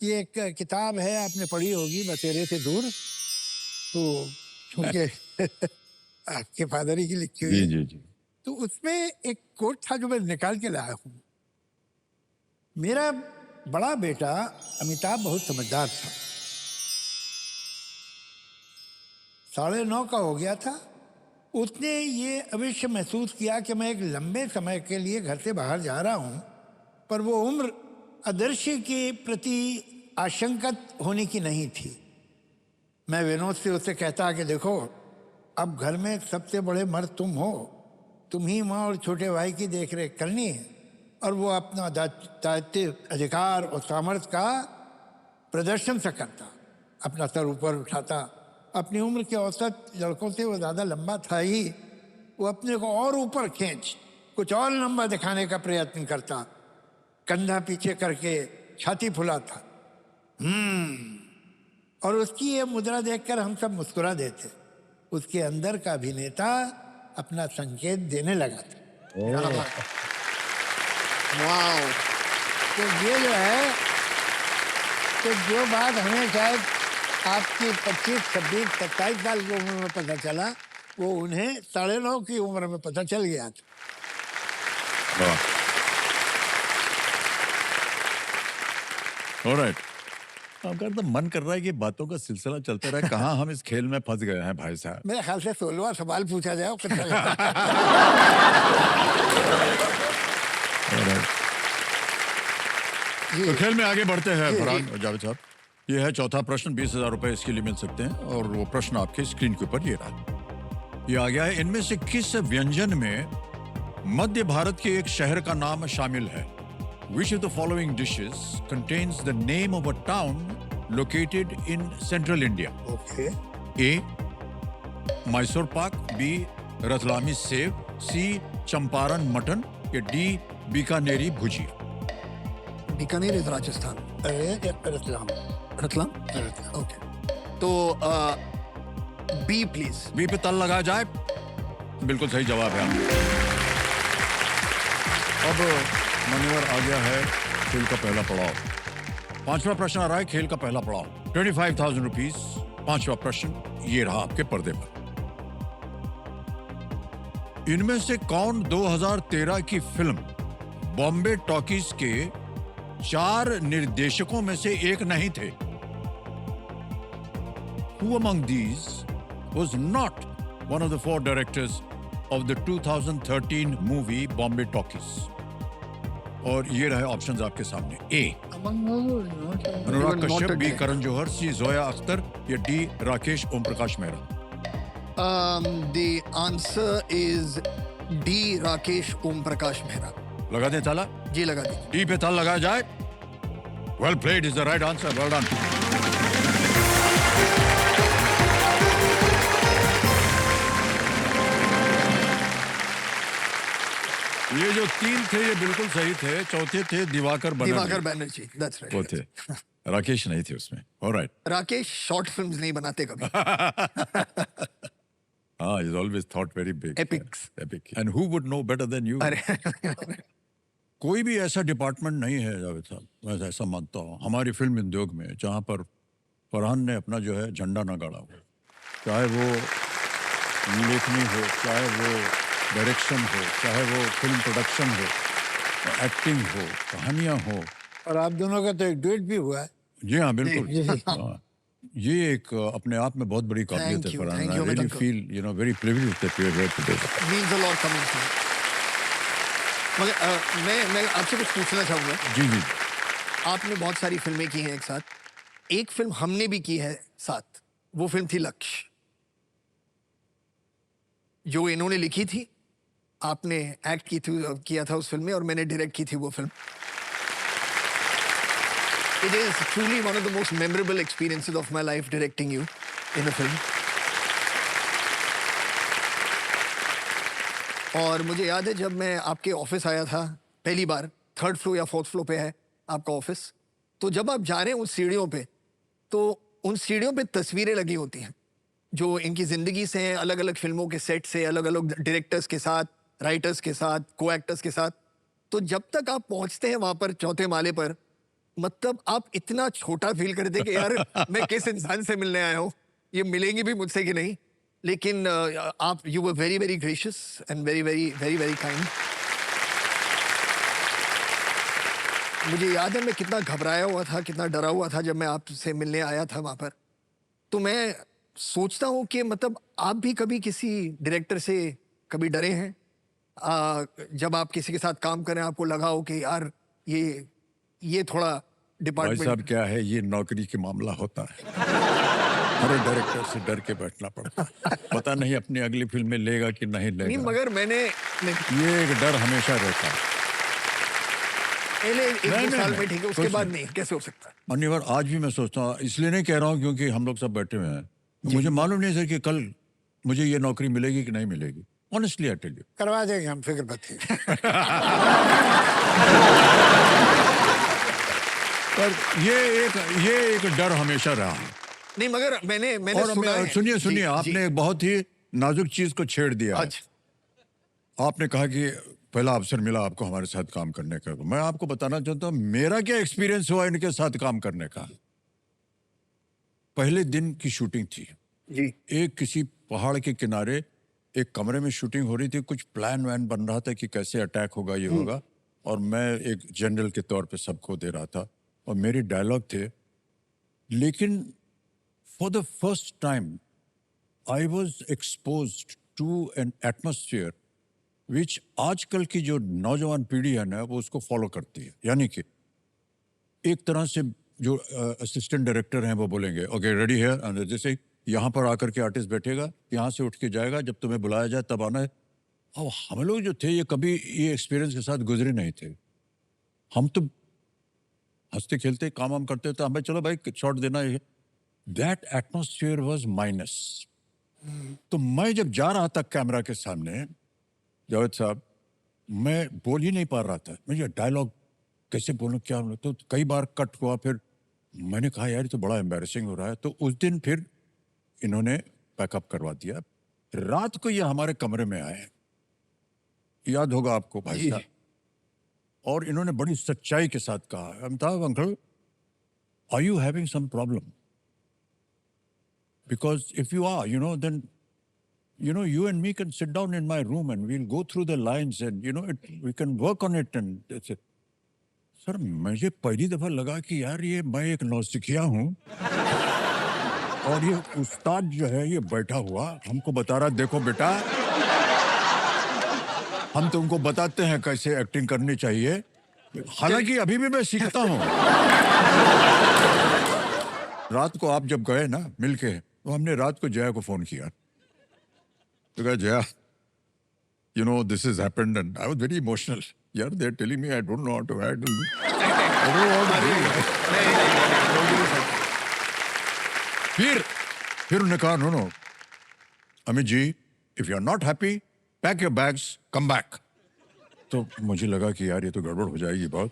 ये एक किताब है, आपने पढ़ी होगी, बसेरे से दूर, तो चूंकि आपके फादर ही की लिखी हुई जी है, जी जी। तो उसमें एक कोट था जो मैं निकाल के लाया हूँ। मेरा बड़ा बेटा अमिताभ बहुत समझदार था, 9:30 का हो गया था। उसने ये अवश्य महसूस किया कि मैं एक लंबे समय के लिए घर से बाहर जा रहा हूँ, पर वो उम्र आदर्श के प्रति आशंकित होने की नहीं थी। मैं विनोद से उससे कहता कि देखो, अब घर में सबसे बड़े मर्द तुम हो, तुम ही माँ और छोटे भाई की देख रेख करनी है, और वो अपना दायित्व, अधिकार और सामर्थ्य का प्रदर्शन से करता, अपना सर ऊपर उठाता। अपनी उम्र के औसत लड़कों से वो ज़्यादा लंबा था ही, वो अपने को और ऊपर खींच कुछ और लंबा दिखाने का प्रयत्न करता, कंधा पीछे करके छाती फुलाता। और उसकी ये मुद्रा देखकर हम सब मुस्कुरा देते। उसके अंदर का अभिनेता अपना संकेत देने लगा था। वाओ। तो ये जो है, तो जो बात हमें शायद आपकी 25, 26, 27 साल की उम्र में पता चला, वो उन्हें 9.5 की उम्र में पता चल गया था। ऑलराइट, आपका तो मन कर रहा है कि बातों का सिलसिला चलते रहे। कहाँ हम इस खेल में फंस गए हैं भाई साहब। मेरे ख्याल से 16वां सवाल पूछा जाए फिर चलेगा। Alright. तो खेल में आगे बढ़ते हैं फरहान और जावेद साहब। ये है चौथा प्रश्न, 20,000 रुपए इसके लिए मिल सकते हैं, और वो प्रश्न आपके स्क्रीन के ऊपर ये रहा। ये आ गया है, इनमें से किस व्यंजन में मध्य भारत के एक शहर का नाम शामिल है? Which of the following dishes contains the name of a town located in central India? Okay, A. Mysore pak, B. Ratlami save, C. Champaran mutton, या D. Bikaneri bhujia. Bikaner is Rajasthan. Ratlam. Ratlam. Okay, तो बी प्लीज। बी पे तल लगाया जाए। बिल्कुल सही जवाब है। अब मान्यवर आ गया है खेल का पहला पड़ाव। 5वां प्रश्न आ रहा है, खेल का पहला पड़ाव, 25,000 रुपीज। 5वां प्रश्न ये रहा आपके पर्दे पर। इनमें से कौन 2013 की फिल्म बॉम्बे टॉकीज के 4 निर्देशकों में से एक नहीं थे? Who among these was not one of the 4 directors of the 2013 movie Bombay Talkies? और ये रहे ऑप्शंस आपके सामने। A Anurag Kashyap, B Karan Johar, C Zoya Akhtar, या D Rakesh Om Prakash Mehra. The answer is D Rakesh Om Prakash Mehra. लगा दें ताला? जी लगा दीजिए। डी पे ताला लगाया जाए। Well played is the right answer, well done. ये जो 3 थे ये बिल्कुल सही थे, चौथे थे दिवाकर दिवाकर बनर्जी। बनर्जी, दैट्स वो राइट। थे, राकेश नहीं थे उसमें। ऑलराइट। राकेश शॉर्ट फिल्म्स नहीं बनाते कभी। He's always thought very big. Epics. Epic. And who would know better than you? अरे कोई भी ऐसा डिपार्टमेंट नहीं है जावेद साहब, मैं ऐसा मानता हूँ हमारी फिल्म उद्योग में, जहाँ पर फरहान ने अपना जो है झंडा ना गाड़ा हो। चाहे वो लेखनी हो, चाहे वो डायरेक्शन हो, चाहे वो फिल्म प्रोडक्शन हो, एक्टिंग हो, कहानियाँ हो। और आप दोनों का तो एक डुएट भी हुआ है। जी हाँ, बिल्कुल। हाँ, ये एक अपने आप में बहुत बड़ी काबिलियत है Farhan. thank I you, really Amitabh. feel very privileged that you are here today. means a lot coming from you. मगर मैं आपसे कुछ पूछना चाहूँगा। जी जी। आपने बहुत सारी फिल्में की हैं एक साथ, एक फिल्म हमने भी की है साथ, वो फिल्म थी लक्ष्य, जो इन्होंने लिखी थी, आपने एक्ट किया था उस फिल्म में और मैंने डायरेक्ट की थी वो film. It is truly one of the most memorable experiences of my life directing you in a film. और मुझे याद है जब मैं आपके ऑफिस आया था पहली बार, 3rd फ्लोर या 4th फ्लोर पे है आपका ऑफिस, तो जब आप जा रहे हैं उस सीढ़ियों पे, तो उन सीढ़ियों पे तस्वीरें लगी होती हैं जो इनकी ज़िंदगी से हैं, अलग अलग फिल्मों के सेट से, अलग अलग डायरेक्टर्स के साथ, राइटर्स के साथ, को एक्टर्स के साथ. तो जब तक आप पहुंचते हैं वहां पर 4थे माले पर, मतलब आप इतना छोटा फील करते हैं कि यार मैं किस इंसान से मिलने आया हूँ, ये मिलेंगे भी मुझसे कि नहीं. लेकिन आप you were very very gracious and very very very very kind. मुझे याद है मैं कितना घबराया हुआ था, कितना डरा हुआ था जब मैं आपसे मिलने आया था वहाँ पर. तो मैं सोचता हूँ कि मतलब आप भी कभी किसी डायरेक्टर से कभी डरे हैं? जब आप किसी के साथ काम करें आपको लगा हो कि यार ये थोड़ा भाई डिपार्टमेंट. साहब क्या है, ये नौकरी के मामला होता है. हर डायरेक्टर से डर के बैठना पड़ता है. पता नहीं अपनी अगली फिल्म में लेगा कि नहीं नहीं, लेगा. मगर मैंने ये एक डर हमेशा रहता है. पहले एक नहीं, दो नहीं, साल में नहीं, ठीक है, उसके कुछ बाद नहीं. नहीं, कैसे हो सकता है? अनिवार्य आज भी मैं सोचता हूँ, इसलिए नहीं कह रहा हूँ क्योंकि हम लोग सब बैठे हुए हैं. मुझे मालूम नहीं सर कि कल मुझे ये नौकरी मिलेगी कि नहीं मिलेगी. Honestly I tell you. करवा देंगे हम, फिक्र मत कीजिए. पर ये एक डर हमेशा रहा है. नहीं, मगर मैंने और सुना है. सुनिए जी, सुनिए, आपने जी. एक बहुत ही नाजुक चीज को छेड़ दिया है. अच्छा. आपने कहा कि पहला अवसर मिला आपको हमारे साथ काम करने का. मैं आपको बताना चाहता हूँ मेरा क्या एक्सपीरियंस हुआ इनके साथ काम करने का. पहले दिन की शूटिंग थी. जी. एक किसी पहाड़ के किनारे एक कमरे में शूटिंग हो रही थी. कुछ प्लान वैन बन रहा था कि कैसे अटैक होगा, ये होगा. और मैं एक जनरल के तौर पे सबको दे रहा था और मेरे डायलॉग थे. लेकिन for the first time I was exposed to an atmosphere which आजकल की जो नौजवान पीढ़ी है ना वो उसको फॉलो करती है. यानी कि एक तरह से जो असिस्टेंट डायरेक्टर हैं वो बोलेंगे ओके रेडी है, जैसे यहाँ पर आकर के आर्टिस्ट बैठेगा, यहाँ से उठ के जाएगा, जब तुम्हें बुलाया जाए तब आना है. अब हम लोग जो थे ये कभी ये एक्सपीरियंस के साथ गुजरे नहीं थे. हम तो हंसते खेलते काम वाम करते थे. हमें चलो भाई शॉट देना है. That atmosphere was minus. तो मैं जब जा रहा था कैमरा के सामने, जावेद साहब, मैं बोल ही नहीं पा रहा था. मैं ये डायलॉग कैसे बोलूं, क्या बोलूं. तो कई बार कट हुआ. फिर मैंने कहा यार ये तो बड़ा एम्बैरेसिंग हो रहा है. तो उस दिन फिर इन्होंने पैकअप करवा दिया. रात को ये हमारे कमरे में आए, याद होगा आपको भाई साहब. और इन्होंने बड़ी सच्चाई के साथ कहा, Amitabh uncle, are you having some problem? Because if you are, then you and me can sit down in my room and we'll go through the lines and we can work on it. And that's it. Sir मुझे पहली दफा लगा कि यार ये मैं एक नौसिखिया हूँ और ये उस्ताद जो है ये बैठा हुआ हमको बता रहा, देखो बेटा हम तुमको बताते हैं कैसे एक्टिंग करनी चाहिए. हालांकि अभी भी मैं सीखता हूँ. रात को आप जब गए ना मिलके, तो हमने रात को जया को फोन किया. तो कहा Jaya, this has happened and I was very emotional. यार they're telling me I don't know how to handle it. I don't know how to do it. फिर उन्होंने कहा no Amit ji, if you are not happy pack your bags come back. तो मुझे लगा कि यार ये तो गड़बड़ हो जाएगी बहुत.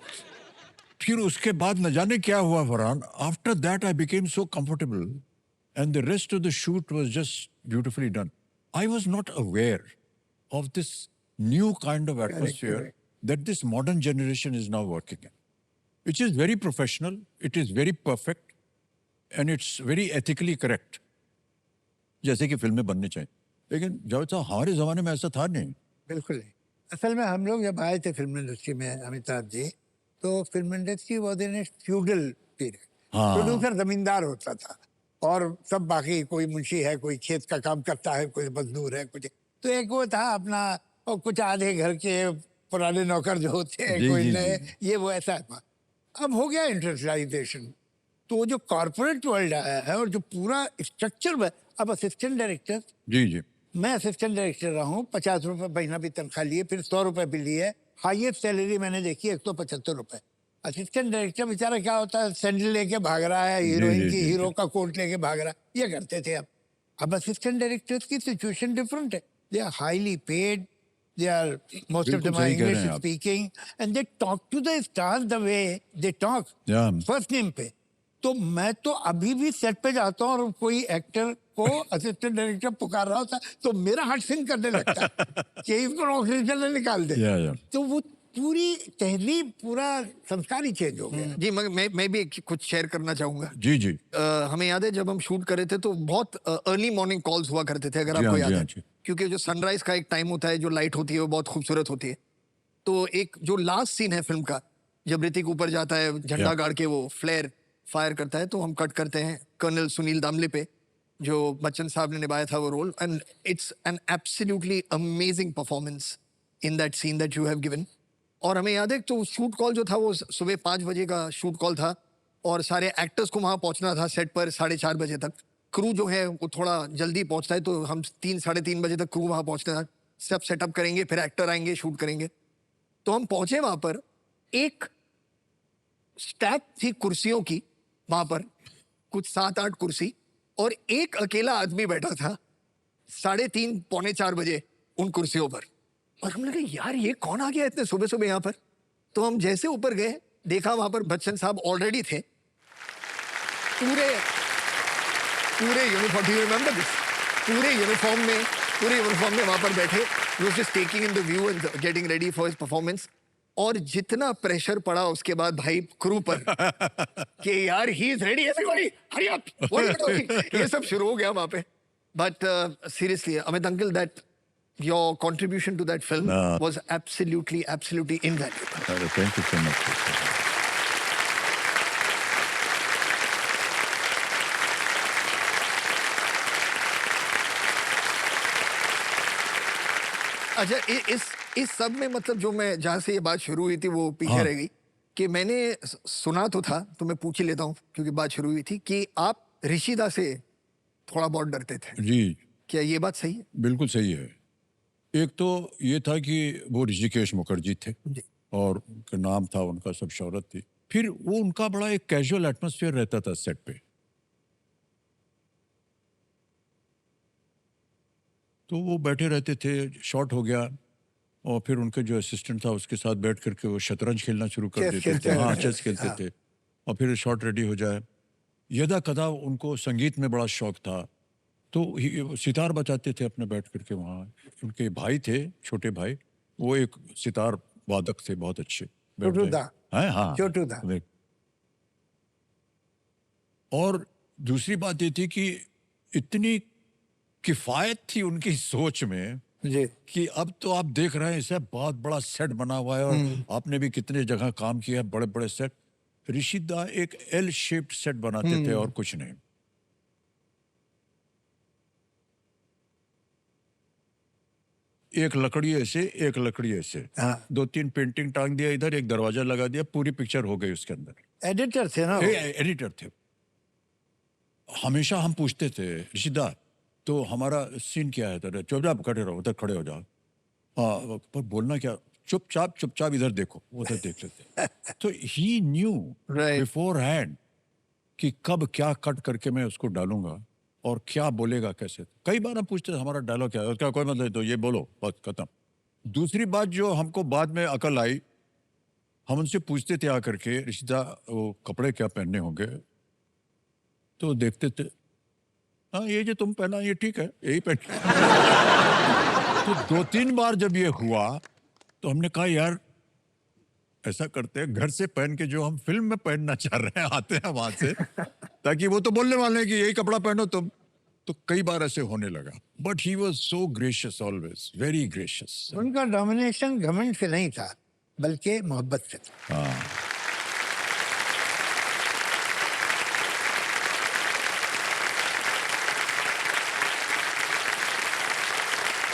फिर उसके बाद न जाने क्या हुआ Farhan. After that I became so comfortable and the rest of the shoot was just beautifully done. I was not aware of this new kind of atmosphere that this modern generation is now working in, which is very professional, it is very perfect, and it's very ethically correct. जैसे कि फिल्में बननी चाहिए. लेकिन जावेद साहब हमारे जमाने में ऐसा था नहीं. बिल्कुल नहीं. असल में हम लोग जब आए थे फिल्म इंडस्ट्री में अमिताभ जी, तो film industry was in feudal period. Producer जमींदार होता था और सब बाकी, कोई मुंशी है, कोई खेत का काम करता है, कोई मजदूर है, कुछ. तो एक वो था अपना, और कुछ आधे घर के पुराने नौकर जो होते हैं, कोई नए, ये वो ऐसा था. अब हो गया इंडस्ट्रियलाइजेशन. तो वो जो कॉर्पोरेट वर्ल्ड आया है और जो पूरा स्ट्रक्चर है, अब असिस्टेंट डायरेक्टर, जी जी मैं असिस्टेंट डायरेक्टर रहा हूँ, 50 रुपए महीना भी तनख्वाह लिए, फिर 100 रुपए भी लिए, हाईएस्ट सैलरी मैंने देखी 175 रुपए। असिस्टेंट डायरेक्टर बेचारा क्या होता है, सैंडल लेके भाग रहा है, हीरोइन जी, की जी, हीरो का कोट लेके भाग रहा है, ये करते थे। अब असिस्टेंट डायरेक्टर्स की सिचुएशन डिफरेंट है, they are highly paid, they are most of बिल्कुल देम आर सही कह रहे इंग्लिश हैं आप। Speaking and they talk to the stars the way they talk या फर्स्ट नेम पे। तो मैं तो अभी भी सेट पे जाता हूँ और कोई एक्टर को असिस्टेंट डायरेक्टर पुकार रहा होता है तो मेरा हार्ट सिंक करने लगता है कि इसको ऑक्सीजन में निकाल दे। या तो वो पूरी तहजीब, पूरा संस्कार ही चेंज हो गया। जी मैं भी कुछ शेयर करना चाहूंगा। जी जी हमें याद है जब हम शूट कर रहे थे तो बहुत अर्ली मॉर्निंग कॉल्स हुआ करते थे, अगर जी आपको हाँ, याद जी है, हाँ, जी। क्योंकि जो सनराइज का एक टाइम होता है, जो लाइट होती है वो बहुत खूबसूरत होती है। तो एक जो लास्ट सीन है फिल्म का, जब ऋतिक ऊपर जाता है झंडा या। गाड़ के वो फ्लेयर फायर करता है, तो हम कट करते हैं कर्नल सुनील दामले पे, जो बच्चन साहब ने निभाया था वो role, and it's an absolutely amazing performance in that scene that you have given. और हमें याद है तो शूट कॉल जो था वो सुबह 5 बजे का शूट कॉल था, और सारे एक्टर्स को वहाँ पहुँचना था सेट पर 4:30 बजे तक। क्रू जो है वो थोड़ा जल्दी पहुँचता है, तो हम 3 साढ़े 3 बजे तक क्रू वहाँ पहुँचते था, सब सेटअप करेंगे, फिर एक्टर आएंगे, शूट करेंगे। तो हम पहुँचे वहाँ पर, एक स्टैक थी कुर्सियों की वहाँ पर, कुछ 7-8 कुर्सी, और एक अकेला आदमी बैठा था 3:30 पौने 4 बजे उन कुर्सियों पर। और हमने कहा यार ये कौन आ गया इतने सुबह सुबह यहाँ पर। तो हम जैसे ऊपर गए, देखा वहां पर बच्चन साहब ऑलरेडी थे, पूरे पूरे uniform, do you remember this, पूरे यूनिफॉर्म में वहां पर बैठे, he was just taking in the view and getting ready for his performance. और जितना प्रेशर पड़ा उसके बाद भाई क्रू पर कि यार he is ready, everybody hurry up, what are you doing, ये सब शुरू हो गया वहां पे। But seriously Amit uncle, that your contribution to that film was absolutely invaluable. अरे थैंक यू सो मच। अच्छा, इस सब में मतलब जो मैं जहाँ से ये बात शुरू हुई थी वो पीछे हाँ। रह गई, कि मैंने सुना तो था, तो मैं पूछ ही लेता हूँ क्योंकि बात शुरू हुई थी, कि आप ऋषिदा से थोड़ा बहुत डरते थे, जी क्या ये बात सही है? बिल्कुल सही है। एक तो ये था कि वो ऋषिकेश मुखर्जी थे जी। और उनका नाम था, उनका सब शोहरत थी। फिर वो उनका बड़ा एक कैजुअल एटमॉस्फेयर रहता था सेट पे। तो वो बैठे रहते थे, शॉट हो गया और फिर उनके जो असिस्टेंट था उसके साथ बैठ करके वो शतरंज खेलना शुरू कर चेस देते खेलते थे। हाँ, हैं। चेस खेलते हाँ। थे। और फिर शॉट रेडी हो जाए। यदा कदा उनको संगीत में बड़ा शौक था, तो सितार बजाते थे अपने बैठ करके वहाँ। उनके भाई थे, छोटे भाई, वो एक सितार वादक थे बहुत अच्छे। बैठ छोटू गए। दा। हैं? हाँ, छोटू दा। और दूसरी बात ये थी कि इतनी किफायत थी उनकी सोच में जी। कि अब तो आप देख रहे हैं इसे बहुत बड़ा सेट बना हुआ है और आपने भी कितने जगह काम किया है, बड़े बड़े सेट। ऋषिदा एक एल शेप्ड सेट बनाते थे और कुछ नहीं। एक लकड़ी ऐसे, एक लकड़ी ऐसे, हाँ। 2-3 पेंटिंग टांग दिया इधर, एक दरवाजा लगा दिया, पूरी पिक्चर हो गई उसके अंदर। एडिटर थे ना वो। एडिटर थे। हमेशा हम पूछते थे, ऋषिदा तो हमारा सीन क्या है? तो चुपचाप खड़े रहो, उधर खड़े हो जाओ। हाँ, पर बोलना क्या, चुपचाप इधर देखो, उधर देख लेते। तो ही न्यू Right. बिफोर हैंड कि कब क्या कट करके मैं उसको डालूंगा और क्या बोलेगा कैसे। कई बार हम पूछते थे हमारा डायलॉग क्या है, उसका कोई मतलब, तो ये बोलो, बस खत्म। दूसरी बात जो हमको बाद में अकल आई, हम उनसे पूछते थे आकर के, ऋषिदा वो कपड़े क्या पहनने होंगे? तो देखते थे, हाँ ये जो तुम पहना ये ठीक है, यही पहन। तो 2-3 बार जब ये हुआ तो हमने कहा यार ऐसा करते हैं, घर से पहन के जो हम फिल्म में पहनना चाह रहे हैं आते हैं वहां से, ताकि वो तो बोलने वाले हैं कि यही कपड़ा पहनो तुम। तो कई बार ऐसे होने लगा। But he was so gracious, always very gracious. उनका डोमिनेशन घमंड से नहीं था, बल्कि मोहब्बत से था। हाँ,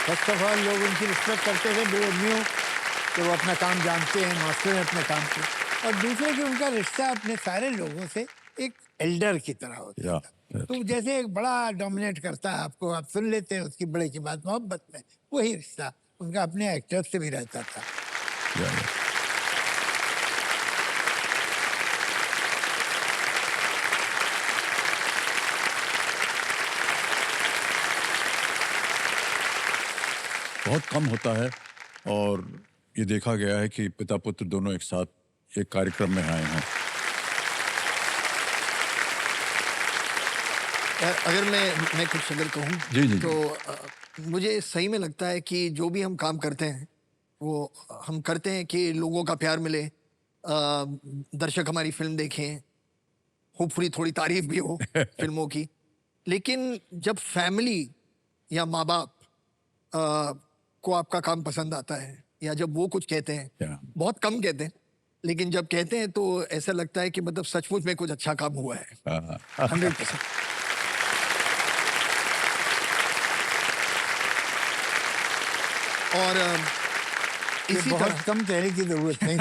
फर्स्ट ऑफ ऑल लोग उनकी रिस्पेक्ट करते थे, दो न्यू कि वो अपना काम जानते हैं, मास्टर हैं अपने काम के। और दूसरे कि उनका रिश्ता अपने सारे लोगों से एक एल्डर की तरह होता या है। तो जैसे एक बड़ा डोमिनेट करता है आपको, आप सुन लेते हैं उसकी बड़े की बात मोहब्बत में, वही रिश्ता उनका अपने एक्टर से भी रहता था। या बहुत कम होता है, और ये देखा गया है कि पिता पुत्र दोनों एक साथ एक कार्यक्रम में आए हैं। अगर मैं कुछ अगर कहूँ जी, जी, तो मुझे सही में लगता है कि जो भी हम काम करते हैं वो हम करते हैं कि लोगों का प्यार मिले, दर्शक हमारी फिल्म देखें, होपफुली थोड़ी तारीफ भी हो फिल्मों की। लेकिन जब फैमिली या माँ बाप को आपका काम पसंद आता है, या जब वो कुछ कहते हैं, Yeah. बहुत कम कहते हैं, लेकिन जब कहते हैं तो ऐसा लगता है कि मतलब सचमुच में कुछ अच्छा काम हुआ है। हाँ, 100%। और ये इसी बहुत तरह कम कहने की जरूरत नहीं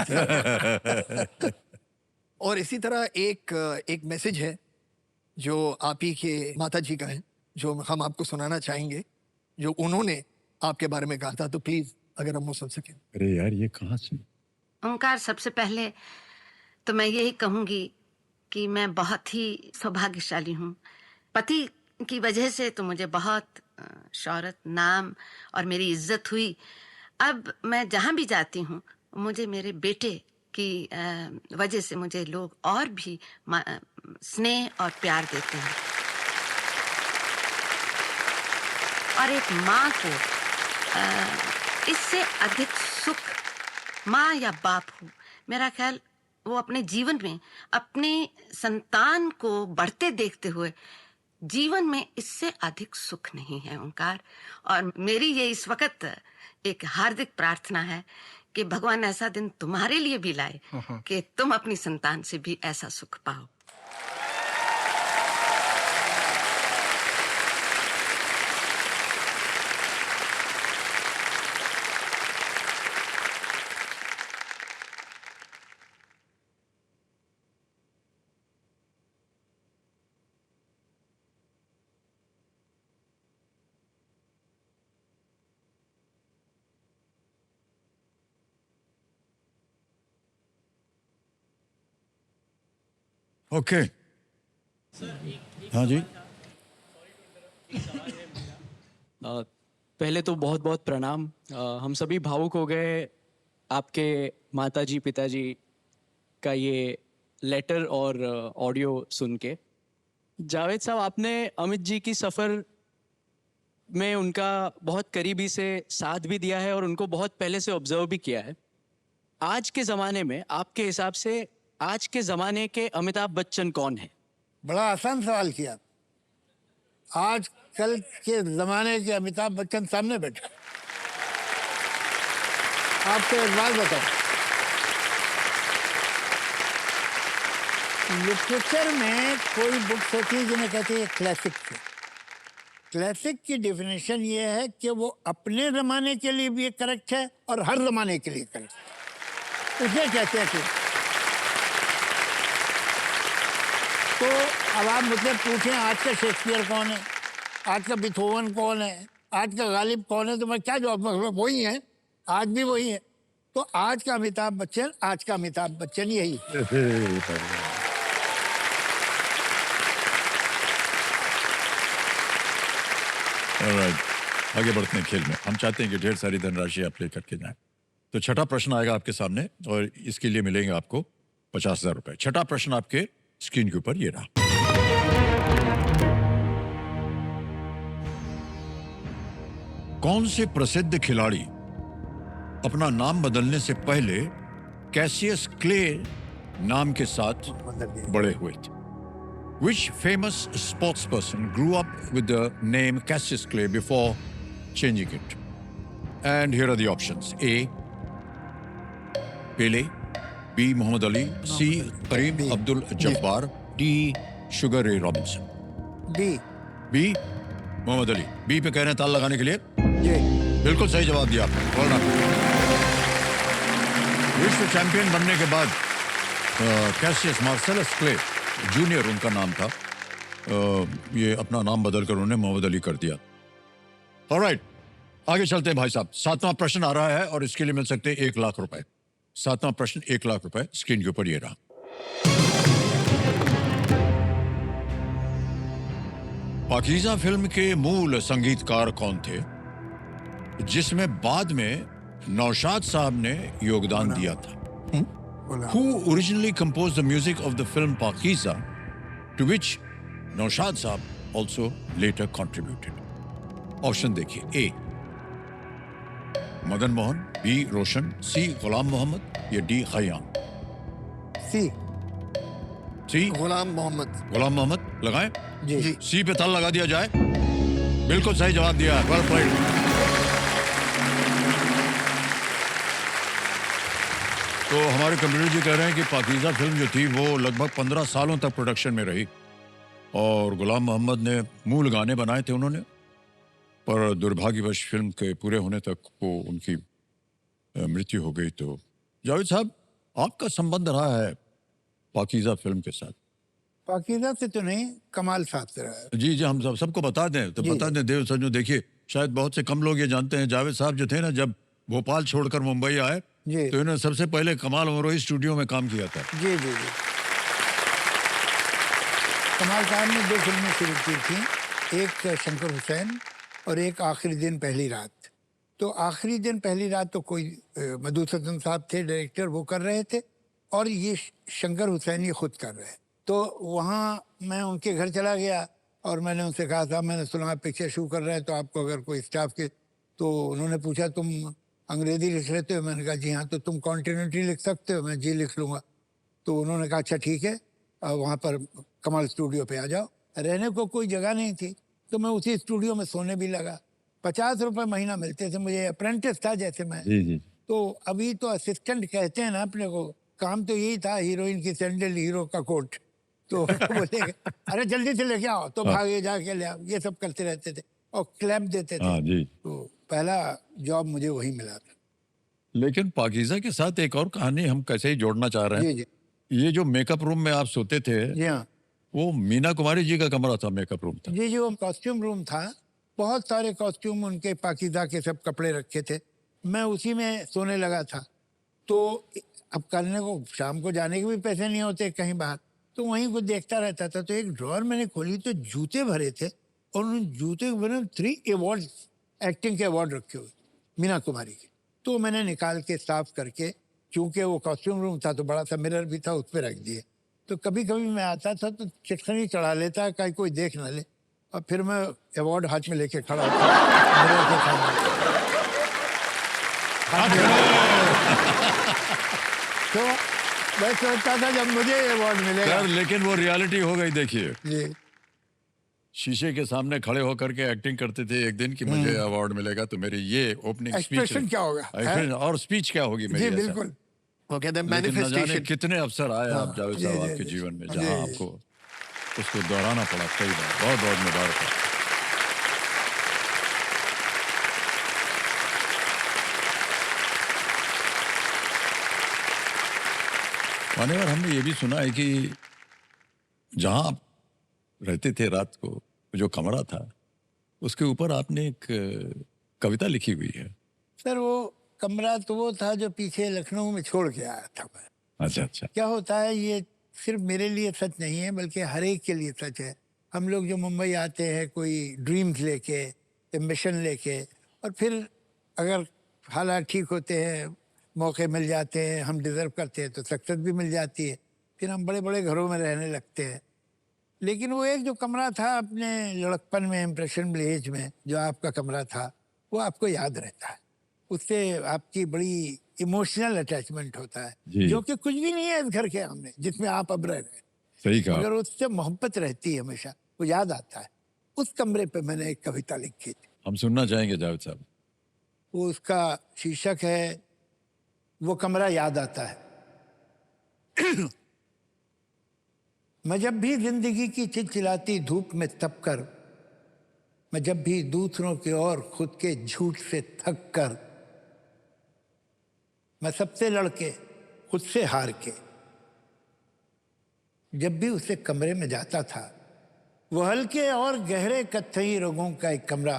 थी। और इसी तरह एक मैसेज है जो आप ही के माता जी का है, जो हम आपको सुनाना चाहेंगे, जो उन्होंने आपके बारे में कहा था। तो प्लीज अगर हम वो सुन सकें। अरे यार, ये कहाँ से? ओंकार, सबसे पहले तो मैं यही कहूंगी कि मैं बहुत ही सौभाग्यशाली हूँ। पति की वजह से तो मुझे बहुत शौहरत, नाम और मेरी इज्जत हुई। अब मैं जहाँ भी जाती हूँ मुझे मेरे बेटे की वजह से मुझे लोग और भी स्नेह और प्यार देते हैं। और एक माँ को इससे अधिक सुख, माँ या बाप हो, मेरा ख्याल वो अपने जीवन में अपने संतान को बढ़ते देखते हुए जीवन में इससे अधिक सुख नहीं है ओंकार। और मेरी ये इस वक्त एक हार्दिक प्रार्थना है कि भगवान ऐसा दिन तुम्हारे लिए भी लाए कि तुम अपनी संतान से भी ऐसा सुख पाओ। ओके। हाँ जी। पहले तो बहुत बहुत प्रणाम। हम सभी भावुक हो गए आपके माताजी पिताजी का ये लेटर और ऑडियो सुन के। जावेद साहब, आपने अमित जी की सफ़र में उनका बहुत करीबी से साथ भी दिया है और उनको बहुत पहले से ऑब्जर्व भी किया है। आज के ज़माने में आपके हिसाब से आज के ज़माने के अमिताभ बच्चन कौन है? बड़ा आसान सवाल किया। आज कल के जमाने के अमिताभ बच्चन सामने बैठे। आपको एक बात बताओ, लिटरेचर में कोई बुक्स होती है जिन्हें कहते हैं क्लासिक। क्लासिक की डेफिनेशन ये है कि वो अपने ज़माने के लिए भी करेक्ट है और हर ज़माने के लिए करेक्ट है। उसे कहते हैं क्लासिक। तो अब आप मुझसे पूछें आज का शेक्सपियर कौन है, आज का बीथोवन कौन है, आज का गालिब कौन है, तो मैं क्या जवाब दूंगा? वही है, आज भी वही है। तो आज का अमिताभ बच्चन, आज का अमिताभ बच्चन यही है। Alright, आगे बढ़ते हैं खेल में। हम चाहते हैं कि ढेर सारी धनराशि आप लेकर के जाएं। तो छठा प्रश्न आएगा आपके सामने और इसके लिए मिलेंगे आपको 50,000 रुपए। छठा प्रश्न आपके स्क्रीन के ऊपर ये रहा। कौन से प्रसिद्ध खिलाड़ी अपना नाम बदलने से पहले कैसियस क्ले नाम के साथ बड़े हुए थे? Which famous sports person grew up with the name Cassius Clay before changing it? And here are the options. A. Pele. B. Muhammad Ali. C. Kareem Abdul Jabbar. D. Sugar Ray Robinson. B. B. Muhammad Ali. B पे कह रहे हैं ताल लगाने के लिए? जी। बिल्कुल सही जवाब दिया आपने। विश्व चैंपियन बनने के बाद कैसियस मार्सेलस क्ले जूनियर उनका नाम था। ये अपना नाम बदलकर उन्होंने मोहम्मद अली कर दिया। ऑलराइट, आगे चलते हैं भाई साहब। 7वां प्रश्न आ रहा है और इसके लिए मिल सकते हैं 1 लाख रुपए। 7वां प्रश्न 1 लाख रुपए स्क्रीन के ऊपर ये रहा। पाकीज़ा फिल्म के मूल संगीतकार कौन थे, जिसमें बाद में नौशाद साहब ने योगदान दिया था? Who originally composed the music of the film Pakiza, to which Naushad Saab also later contributed? Option देखिए। ए मदन मोहन, बी रोशन, सी गुलाम मोहम्मद या डी खयाम। सी। सी गुलाम मोहम्मद। गुलाम मोहम्मद लगाएं? जी। सी पे ताला लगा दिया जाए। बिल्कुल सही जवाब दिया। Well played. तो हमारे कंप्यूटर जी कह रहे हैं कि पाकीज़ा फिल्म जो थी वो लगभग 15 सालों तक प्रोडक्शन में रही और गुलाम मोहम्मद ने मूल गाने बनाए थे उन्होंने, पर दुर्भाग्यवश फिल्म के पूरे होने तक वो उनकी मृत्यु हो गई। तो जावेद साहब, आपका संबंध रहा है पाकीज़ा फिल्म के साथ? पाकीज़ा से तो नहीं, कमाल साहब से रहा है। जी जी, हम सबको बता दें तो बता दें देव सज्जनों, देखिए शायद बहुत से कम लोग ये जानते हैं, जावेद साहब जो थे ना, जब भोपाल छोड़कर मुंबई आए जी। तो इन्होंने सबसे पहले कमाल अमरोही स्टूडियो में काम किया था। जी जी जी। कमाल साहब ने 2 फिल्में शुरू की थी, एक शंकर हुसैन और एक आखिरी दिन पहली रात। तो आखिरी दिन पहली रात तो कोई मधुसूदन साहब थे डायरेक्टर, वो कर रहे थे, और ये शंकर हुसैन ये खुद कर रहे। तो वहाँ मैं उनके घर चला गया और मैंने उनसे कहा था, मैंने सुना आप पिक्चर शूट कर रहे हैं, तो आपको अगर कोई स्टाफ के, तो उन्होंने पूछा तुम अंग्रेजी लिख लेते हो? मैंने कहा जी हाँ। तो तुम कॉन्टिन्यूटी लिख सकते हो? मैं जी लिख लूँगा। तो उन्होंने कहा अच्छा ठीक है, वहाँ पर कमाल स्टूडियो पे आ जाओ। रहने को कोई जगह नहीं थी तो मैं उसी स्टूडियो में सोने भी लगा। 50 रुपये महीना मिलते थे मुझे, अप्रेंटिस था जैसे मैं। जी जी। तो अभी तो असिस्टेंट कहते हैं ना अपने को, काम तो यही था, हीरोइन की सैंडल हीरो का कोट। तो बोले अरे जल्दी से लेके आओ, तो भागे जाके ले आओ, ये सब करते रहते थे और क्लैप देते थे। जी। तो पहला जॉब मुझे वही मिला था। लेकिन पाकीज़ा के साथ एक और कहानी हम कैसे ही जोड़ना चाह रहे हैं। जी जी ये जो मेकअप रूम में आप सोते थे, जी हाँ वो मीना कुमारी जी का कमरा था, मेकअप रूम था? जी जी, वो कॉस्ट्यूम रूम था। बहुत सारे कॉस्ट्यूम उनके पाकीज़ा के सब कपड़े रखे थे, मैं उसी में सोने लगा था। तो अब करने को शाम को जाने के भी पैसे नहीं होते कहीं बाहर, तो वहीं कुछ देखता रहता था। तो एक ड्रॉअर मैंने खोली तो जूते भरे थे, और उन जूते के भरे 3 अवार्ड, एक्टिंग के अवार्ड रखे हुए मीना कुमारी के। तो मैंने निकाल के साफ करके, चूंकि वो कॉस्ट्यूम रूम था तो बड़ा सा मिरर भी था, उस पर रख दिए। तो कभी कभी मैं आता था तो चिटखनी चढ़ा लेता, कहीं कोई देख ना ले, और फिर मैं अवार्ड हाथ में लेके खड़ा होता मिरर के सामने। तो मैं सोचता था जब मुझे अवार्ड मिलेगा। सर, लेकिन वो रियलिटी हो गई। देखिए, जी शीशे के सामने खड़े होकर के एक्टिंग करते थे एक दिन कि मुझे अवार्ड मिलेगा, तो मेरी ये ओपनिंग स्पीच, एक्सप्रेशन क्या होगा, है? और स्पीच क्या होगी मेरी? जी ऐसा। बिल्कुल। वो कहते हैं लेकिन न जाने मैनिफेस्टेशन। कितने अवसर आए आप जावेद साहब जी, आपके जी, जीवन में जी, जहां जी। आपको उसको दोहराना पड़ा। कई बार। बहुत बहुत मुबारक है। मान्यवर, हमने ये भी सुना है कि जहां आप रहते थे रात को, जो कमरा था उसके ऊपर आपने एक कविता लिखी हुई है। सर वो कमरा तो वो था जो पीछे लखनऊ में छोड़ के आया था मैं। अच्छा अच्छा। क्या होता है, ये सिर्फ मेरे लिए सच नहीं है बल्कि हर एक के लिए सच है। हम लोग जो मुंबई आते हैं कोई ड्रीम्स लेके, एम्बिशन लेके, और फिर अगर हालात ठीक होते हैं, मौके मिल जाते हैं, हम डिज़र्व करते हैं, तो सक्सेस भी मिल जाती है, फिर हम बड़े बड़े घरों में रहने लगते हैं। लेकिन वो एक जो कमरा था अपने लड़कपन में, इम्प्रेशन विलेज में जो आपका कमरा था, वो आपको याद रहता है। उससे आपकी बड़ी इमोशनल अटैचमेंट होता है, जी। जो कि कुछ भी नहीं है इस घर के सामने जिसमें आप अब रह रहे हैं, सही कहा। मगर उससे मोहब्बत रहती है हमेशा, वो याद आता है। उस कमरे पे मैंने एक कविता लिखी थी, हम सुनना चाहेंगे जावेद साहब। वो उसका शीर्षक है वो कमरा याद आता है। मैं जब भी जिंदगी की चिलचिलाती धूप में तप कर, मैं जब भी दूसरों के और खुद के झूठ से थक कर, मैं सबसे लड़के खुद से हार के जब भी उसे कमरे में जाता था, वो हल्के और गहरे कत्थई रंगों का एक कमरा,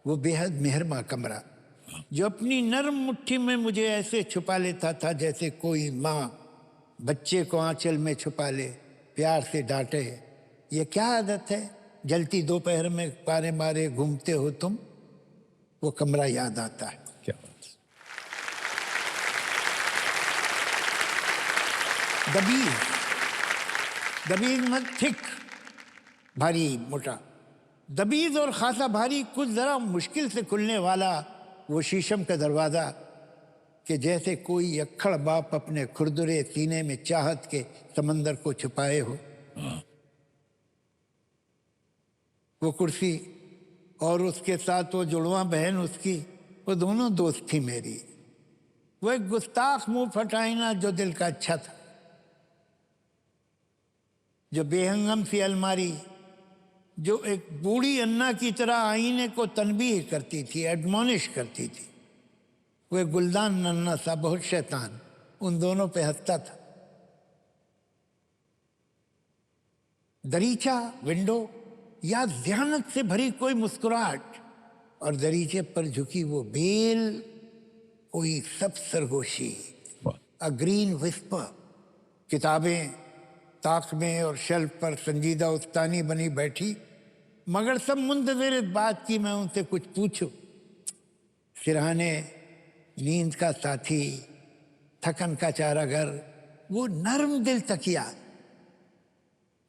वो बेहद मेहरमा कमरा जो अपनी नर्म मुट्ठी में मुझे ऐसे छुपा लेता था जैसे कोई माँ बच्चे को आंचल में छुपा ले, प्यार से डांटे, ये क्या आदत है, जलती दोपहर में पारे मारे घूमते हो तुम। वो कमरा याद आता है। क्या बात। दबीज मत थिक, भारी मोटा। दबीज और खासा भारी, कुछ जरा मुश्किल से खुलने वाला वो शीशम का दरवाजा कि जैसे कोई अक्खड़ बाप अपने खुरदुरे सीने में चाहत के समंदर को छुपाए हो। वो कुर्सी और उसके साथ वो जुड़वा बहन उसकी, वो दोनों दोस्त थी मेरी। वो एक गुस्ताख मुंह फटाइना जो दिल का अच्छा था, जो बेहंगम सी अलमारी, जो एक बूढ़ी अन्ना की तरह आईने को तनबीह करती थी, एडमोनिश करती थी। वो एक गुलदान नन्ना सा बहुत शैतान उन दोनों पे हंसता था। दरीचा, विंडो या ध्यानत से भरी कोई मुस्कुराहट, और दरीचे पर झुकी वो बेल, कोई सब सरगोशी, अ ग्रीन विस्पर। किताबें ताक में और शेल्फ पर संजीदा उस्तानी बनी बैठी, मगर सब मुंतज़िर इस बात की मैं उनसे कुछ पूछूं। सिरहाने, नींद का साथी, थकन का चारागर, वो नर्म दिल तकिया,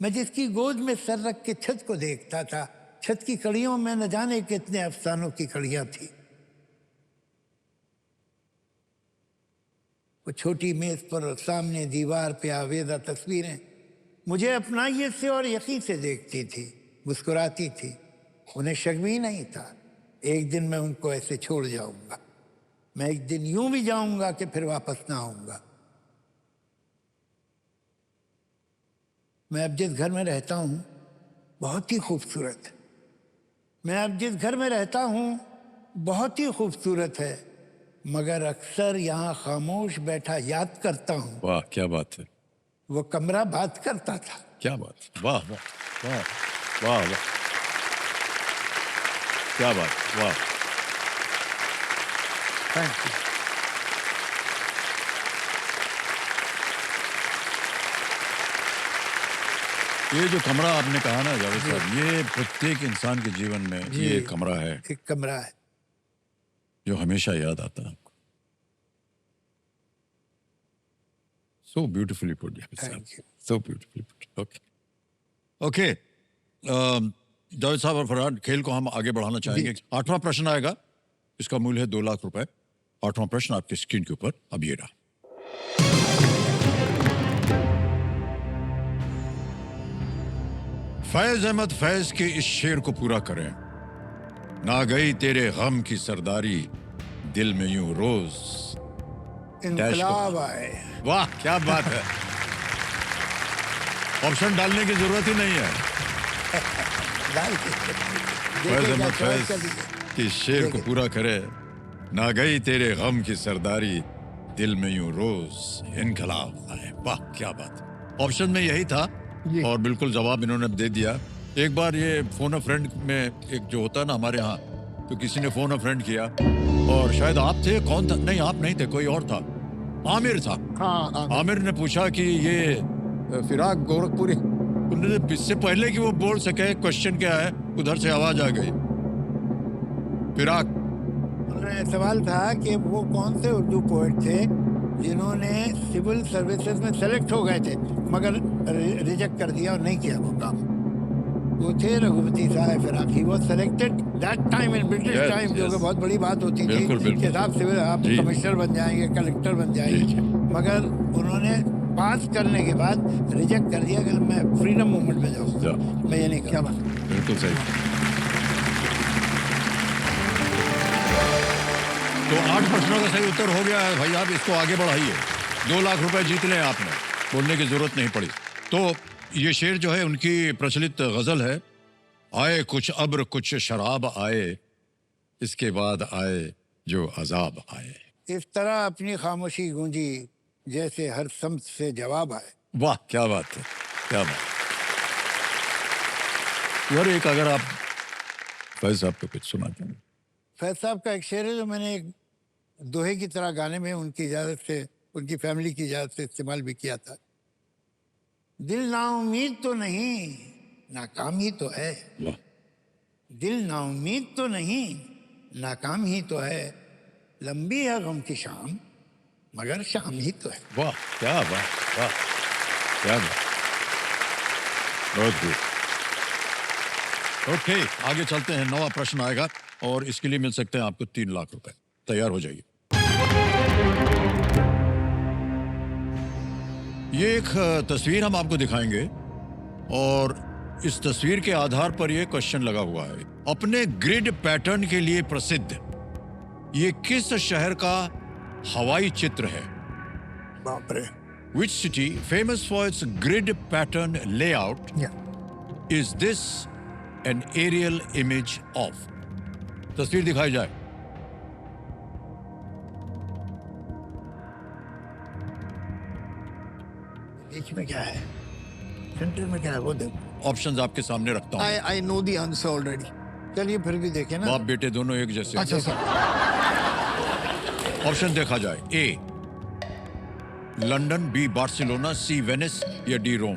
मैं जिसकी गोद में सर रख के छत को देखता था। छत की कड़ियों में न जाने कितने अफसानों की कड़ियां थी। वो छोटी मेज पर और सामने दीवार पे आवेदा तस्वीरें मुझे अपनाइयत से और यकीन से देखती थी, मुस्कुराती थी। उन्हें शक भी नहीं था एक दिन मैं उनको ऐसे छोड़ जाऊंगा। मैं एक दिन यूं भी जाऊंगा कि फिर वापस ना आऊंगा। मैं अब जिस घर में रहता हूं बहुत ही खूबसूरत है। मैं अब जिस घर में रहता हूं बहुत ही खूबसूरत है, मगर अक्सर यहाँ खामोश बैठा याद करता हूँ वाह क्या बात है। वो कमरा बात करता था। क्या बात। वाह वाह वाह वाह वाह। क्या बात। वाह। Thank you. ये जो कमरा आपने कहा ना जावेद साहब, ये प्रत्येक इंसान के जीवन में ये कमरा है एक कमरा है जो हमेशा याद आता है आपको। सो ब्यूटिफुली पुट जावेद साहब, Thank you. So beautifully put. Okay okay Javed साहब और फरहान, खेल को हम आगे बढ़ाना चाहेंगे। 8वां प्रश्न आएगा, इसका मूल्य है 2 लाख रुपए। 8वां प्रश्न आपके स्क्रीन के ऊपर अब ये रहा। फैज अहमद फैज के इस शेर को पूरा करें। ना गई तेरे गम की सरदारी, दिल में यूं रोज इनकलाब आए। वाह क्या बात है। ऑप्शन डालने की जरूरत ही नहीं है। डाल के फैज देखेगा, अहमद चॉइस फैज कर दीजिए। के शेर को पूरा करे। ना गई तेरे गम की सरदारी, दिल में यूं रोज इनकलाब आए। वाह क्या बात। ऑप्शन में यही था और बिल्कुल जवाब इन्होंने दे दिया। एक बार ये फोन अ फ्रेंड में एक जो होता है ना हमारे यहाँ, तो किसी ने फोन अ फ्रेंड किया और शायद आप थे, कौन था, नहीं आप नहीं थे, कोई और था, आमिर था। हाँ आमिर ने पूछा कि ये फिराक गोरखपुरी, उन्होंने इससे पहले कि वो बोल सके क्वेश्चन क्या है, उधर से आवाज आ गई फिराक। सवाल था कि वो कौन से उर्दू पोएट थे जिन्होंने सिविल सर्विसेज में सेलेक्ट हो गए थे मगर रिजेक्ट कर दिया और नहीं किया वो काम। वो थे रघुपति साहब फिराक। He was selected that time in British Yes, time, जो कि yes. बहुत बड़ी बात होती बिल्कुल, थी बिल्कुल। कि साहब सिविल आप जी। कमिश्नर बन जाएंगे, कलेक्टर बन जी, जाएंगे, जी। मगर उन्होंने पास करने के बाद रिजेक्ट कर दिया कि मैं फ्रीडम मूवमेंट में जाऊँगा, मैं ये नहीं क्या बात। बिल्कुल सही। तो 8 प्रश्नों का सही उत्तर हो गया है भाई। आप इसको आगे बढ़ाइए, 2 लाख रुपए जीत लें आपने, बोलने की जरूरत नहीं पड़ी। तो ये शेर जो है उनकी प्रचलित गजल है, आए कुछ अब्र कुछ शराब आए, इसके बाद आए जो अजाब आए। इस तरह अपनी खामोशी गूंजी जैसे हर समत से जवाब आए। वाह क्या बात है। क्या बात। यार एक अगर आप फैज साहब को कुछ सुनाते हैं। फैज साहब का एक शेर है जो मैंने एक दोहे की तरह गाने में उनकी इजाज़त से, उनकी फैमिली की इजाज़त से इस्तेमाल भी किया था। दिल नाउमीद तो नहीं, नाकाम ही तो है। वाह दिल नाउमीद तो नहीं, नाकाम ही तो है। लंबी है गम की शाम, मगर शाम ही तो है। वाह, क्या बात, वाह क्या बात, बहुत गुड। ओके आगे चलते हैं, नवा प्रश्न आएगा और इसके लिए मिल सकते हैं आपको 3 लाख रुपए। तैयार हो जाइए। ये एक तस्वीर हम आपको दिखाएंगे और इस तस्वीर के आधार पर यह क्वेश्चन लगा हुआ है। अपने ग्रिड पैटर्न के लिए प्रसिद्ध ये किस शहर का हवाई चित्र है? बाप रे। Which city, famous for its grid pattern layout, is this an aerial image of? तस्वीर दिखाई जाए। बीच में क्या है, सेंटर में क्या है, वो देखो। ऑप्शंस आपके सामने रखता हूं। I know the answer already. चलिए फिर भी देखें ना। बाप बेटे दोनों एक जैसे। अच्छा सर। ऑप्शन देखा जाए। ए लंदन, बी बार्सिलोना, सी वेनिस या डी रोम।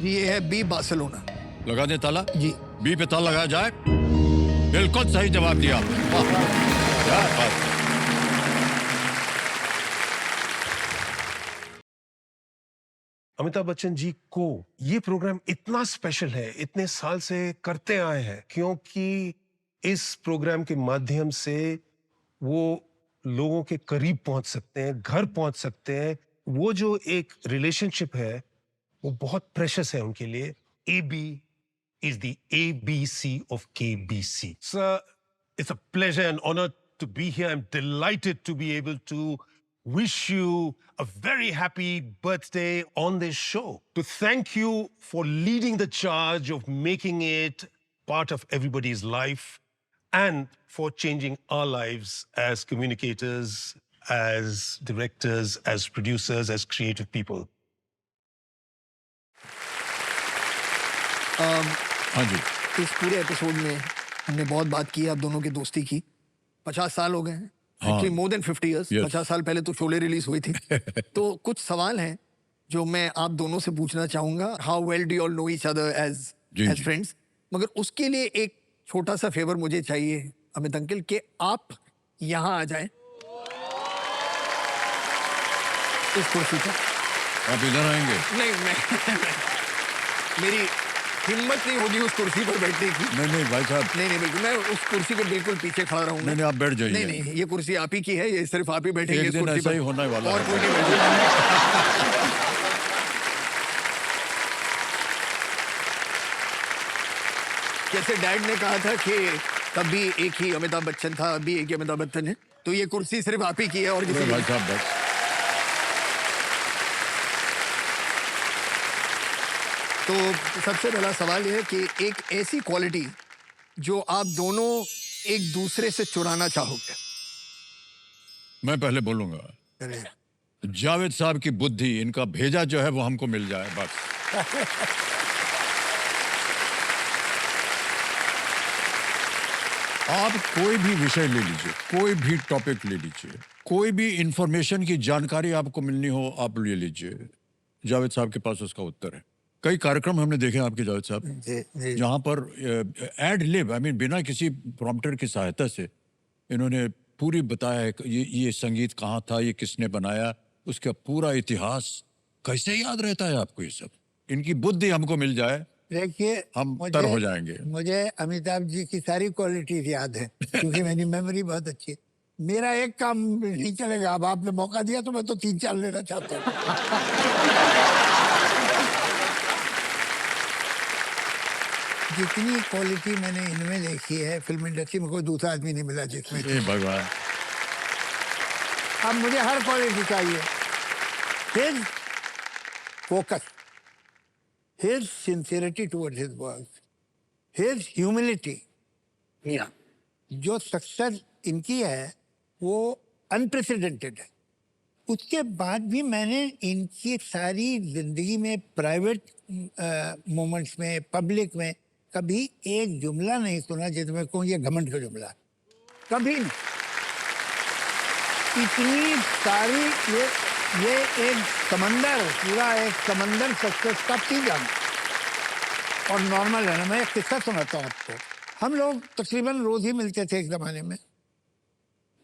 ये है बी बार्सिलोना। लगा दें ताला। जी। बी पे ताला लगाया जाए। बिल्कुल सही जवाब दिया आपने। वाह, क्या बात है। अमिताभ बच्चन जी को ये प्रोग्राम इतना स्पेशल है, इतने साल से करते आए हैं, क्योंकि इस प्रोग्राम के माध्यम से वो लोगों के करीब पहुंच सकते हैं, घर पहुंच सकते हैं। वो जो एक रिलेशनशिप है वो बहुत प्रेशियस है उनके लिए। AB is the ABC of KBC. Sir, it's a pleasure and honor to be here. I'm delighted to be able to wish you a very happy birthday on this show. To thank you for leading the charge of making it part of everybody's life and for changing our lives as communicators, as directors, as producers, as creative people. हाँ जी। इस पूरे episode में हमने बहुत बात की है आप दोनों की दोस्ती की। 50 साल हो गए हैं। हाँ। Actually more than 50 years. Yes. 50 साल पहले तो शोले रिलीज हुई थी। तो कुछ सवाल हैं जो मैं आप दोनों से पूछना चाहूंगा। How well do you all know each other जी, एज जी। फ्रेंड्स। मगर उसके लिए एक छोटा सा फेवर मुझे चाहिए अमित अंकल कि आप यहाँ आ जाएं इस कुर्सी पर। आप इधर आएंगे? नहीं मैं मेरी हिम्मत नहीं होगी उस कुर्सी पर बैठने की। नहीं भाई साहब। नहीं बिल्कुल, मैं उस कुर्सी पे बिल्कुल पीछे खड़ा रहूंगा। नहीं आप बैठ जाइए। नहीं ये कुर्सी आप ही की है, ये सिर्फ आप ही बैठेंगे एक इस दिन कुर्सी ऐसा पर। ही होने वाला और है। कोई नहीं बैठेगा। जैसे डैड ने कहा था कि तब भी एक ही अमिताभ बच्चन था, अभी एक ही अमिताभ बच्चन है, तो ये कुर्सी सिर्फ आप ही की है और किसी की भाई नहीं। साहब बस। तो सबसे पहला सवाल ये है कि एक ऐसी क्वालिटी जो आप दोनों एक दूसरे से चुराना चाहोगे। मैं पहले बोलूंगा। जावेद साहब की बुद्धि, इनका भेजा जो है वो हमको मिल जाए बस। आप कोई भी विषय ले लीजिए, कोई भी टॉपिक ले लीजिए, कोई भी इंफॉर्मेशन की जानकारी आपको मिलनी हो आप ले लीजिए, जावेद साहब के पास उसका उत्तर है। कई कार्यक्रम हमने देखे आपके जावेद साहब जहां पर एड लिब, आई मीन बिना किसी प्रॉम्प्टर की सहायता से इन्होंने पूरी बताया है ये संगीत कहाँ था, ये किसने बनाया, उसका पूरा इतिहास। कैसे याद रहता है आपको ये सब? इनकी बुद्धि हमको मिल जाए, देखिए हम तर हो जाएंगे। मुझे अमिताभ जी की सारी क्वालिटीज याद है क्योंकि मेरी मेमोरी बहुत अच्छी है। मेरा एक काम नहीं चलेगा, अब आपने मौका दिया तो मैं तो 3-4 लेना चाहता हूँ। जितनी क्वालिटी मैंने इनमें देखी है फिल्म इंडस्ट्री में कोई दूसरा आदमी नहीं मिला जिसमें। हे भगवान। अब मुझे हर क्वालिटी चाहिए। His focus, his sincerity towards his work, his humility, जो सक्सेस इनकी है वो अनप्रेसिडेंटेड है। उसके बाद भी मैंने इनकी सारी जिंदगी में प्राइवेट मोमेंट्स में, पब्लिक में कभी एक जुमला नहीं सुना जिसमें कहूँ ये घमंड का जुमला है। कभी नहीं। इतनी सारी ये एक समंदर, पूरा एक समंदर सक्सेस का पी जाना और नॉर्मल है ना। मैं एक किस्सा सुनाता हूँ आपको। हम लोग तकरीबन रोज ही मिलते थे एक जमाने में।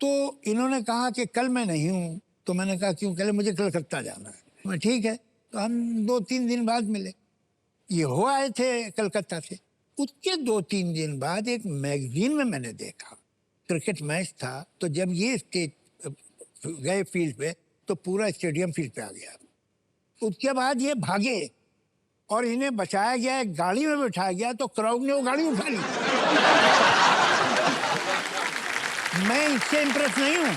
तो इन्होंने कहा कि कल मैं नहीं हूँ, तो मैंने कहा क्यों? कल मुझे कलकत्ता जाना है। मैं ठीक है। तो हम 2-3 दिन बाद मिले। ये हो आए थे कलकत्ता से। उसके 2-3 दिन बाद एक मैगजीन में मैंने देखा, क्रिकेट मैच था, तो जब ये स्टेज गए फील्ड पे तो पूरा स्टेडियम फील्ड पे आ गया। उसके बाद ये भागे और इन्हें बचाया गया, एक गाड़ी में बैठाया गया, तो क्राउड ने वो गाड़ी उठा ली। मैं इससे इम्प्रेस नहीं हूँ,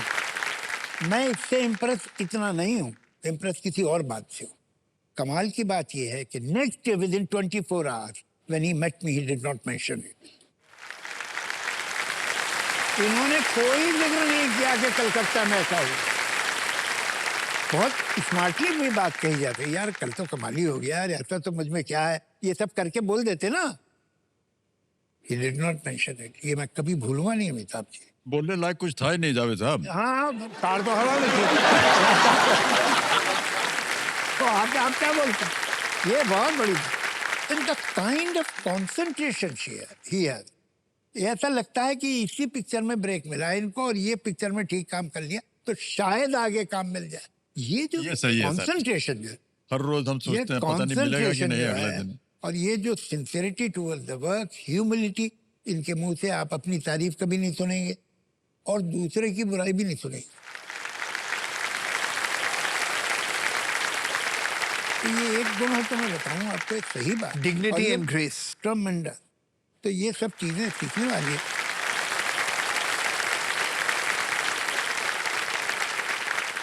मैं इससे इम्प्रेस इतना नहीं हूँ, इम्प्रेस किसी और बात से हूँ। कमाल की बात यह है कि next day within 24 hours when he met me he did not mention it. इन्होंने कोई जिक्र नहीं किया कि कलकत्ता में ऐसा हुआ। बहुत स्मार्टली भी बात कही जाती है, यार कल तो कमाल ही हो गया यार, ऐसा तो मुझ में क्या है, ये सब करके बोल देते ना। He did not mention it। ये मैं कभी भूलूंगा नहीं अमिताभ जी। बोलने लायक कुछ था ही नहीं जावेद साहब। हाँ, कार तो हवा में थी। तो आप क्या बोलते हैं? ये बहुत बड़ी in the kind of concentration he has. ऐसा लगता है कि इसी पिक्चर में ब्रेक मिला है इनको और ये पिक्चर में ठीक काम कर लिया तो शायद आगे काम मिल जाए। ये जो ये सही है सर। कॉन्सेंट्रेशन है, हर रोज हम ये सोचते हैं पता नहीं मिलेगा कि concentration नहीं जो अगले है, दिन। और ये जो sincerity towards the work, humility, इनके मुंह से आप अपनी तारीफ कभी नहीं सुनेंगे और दूसरे की बुराई भी नहीं सुनेंगे। तो ये एक गुण है, तो मैं बताऊं आपको एक सही बात, Dignity and grace। ट्रमेंडस। तो ये सब चीजें सीखने वाली है।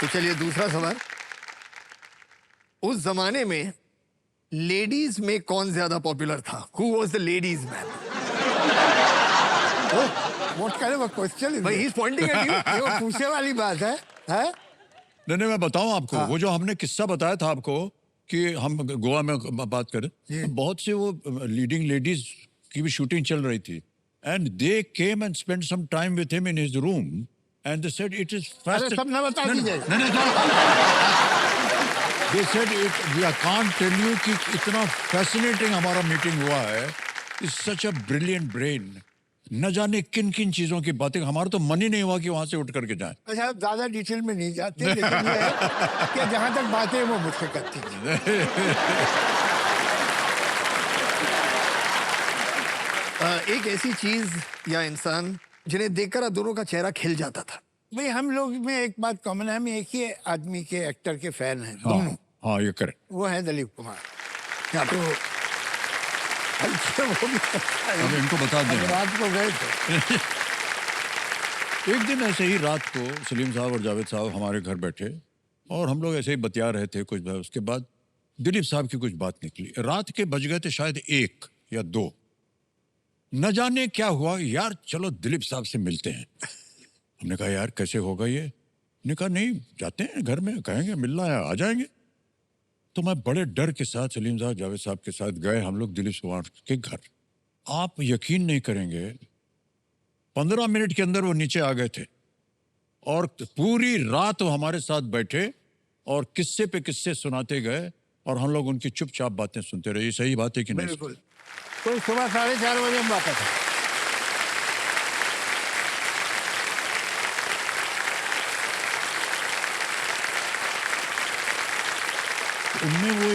तो चलिए दूसरा सवाल। उस जमाने में लेडीज में कौन ज्यादा पॉपुलर था? Who was the ladies man? What kind of a question is भाई this? he's pointing at you। ये वो पूछने वाली बात है? नहीं मैं बताऊं आपको, वो जो हमने किस्सा बताया था आपको कि हम गोवा में बात करें, तो बहुत से वो लीडिंग लेडीज की भी शूटिंग चल रही थी and they came and spend some time with him in his room and they said it is अरे सब ना बता दीजिए। They said it we can't tell you कि इतना फैसिनेटिंग हमारा मीटिंग हुआ है, is such a brilliant brain, न जाने किन किन चीजों की बातें, हमारा तो मन ही नहीं हुआ कि वहां से उठ करके जाए। अच्छा, आप ज्यादा डिटेल में नहीं जाते, लेकिन ये है कि जहां तक बातें वो मुझसे करती थी। एक ऐसी चीज या इंसान जिन्हें देखकर आप दोनों का चेहरा खिल जाता था। भाई हम लोग में एक बात कॉमन है, हम एक ही आदमी के एक्टर के फैन हैं हाँ दोनों। हाँ ये करेक्ट। वो है दिलीप कुमार। क्या तो अच्छा, वो भी पता है। अब इनको बता दें, रात को गए थे। एक दिन ऐसे ही रात को सलीम साहब और जावेद साहब हमारे घर बैठे और हम लोग ऐसे ही बतिया रहे थे कुछ। उसके बाद दिलीप साहब की कुछ बात निकली। रात के बज गए थे शायद 1 या 2, न जाने क्या हुआ, यार चलो दिलीप साहब से मिलते हैं। हमने कहा यार कैसे होगा ये? ने कहा नहीं जाते हैं घर में, कहेंगे मिलना है आ जाएंगे। तो मैं बड़े डर के साथ सलीम साहब जावेद साहब के साथ गए हम लोग दिलीप कुमार के घर। आप यकीन नहीं करेंगे, 15 मिनट के अंदर वो नीचे आ गए थे और पूरी रात वो हमारे साथ बैठे और किस्से पे किस्से सुनाते गए और हम लोग उनकी चुपचाप बातें सुनते रहे। ये सही बात है कि नहीं? बिल्कुल। तो सुबह 4:30 बजे हम वापस आए। उनमें वो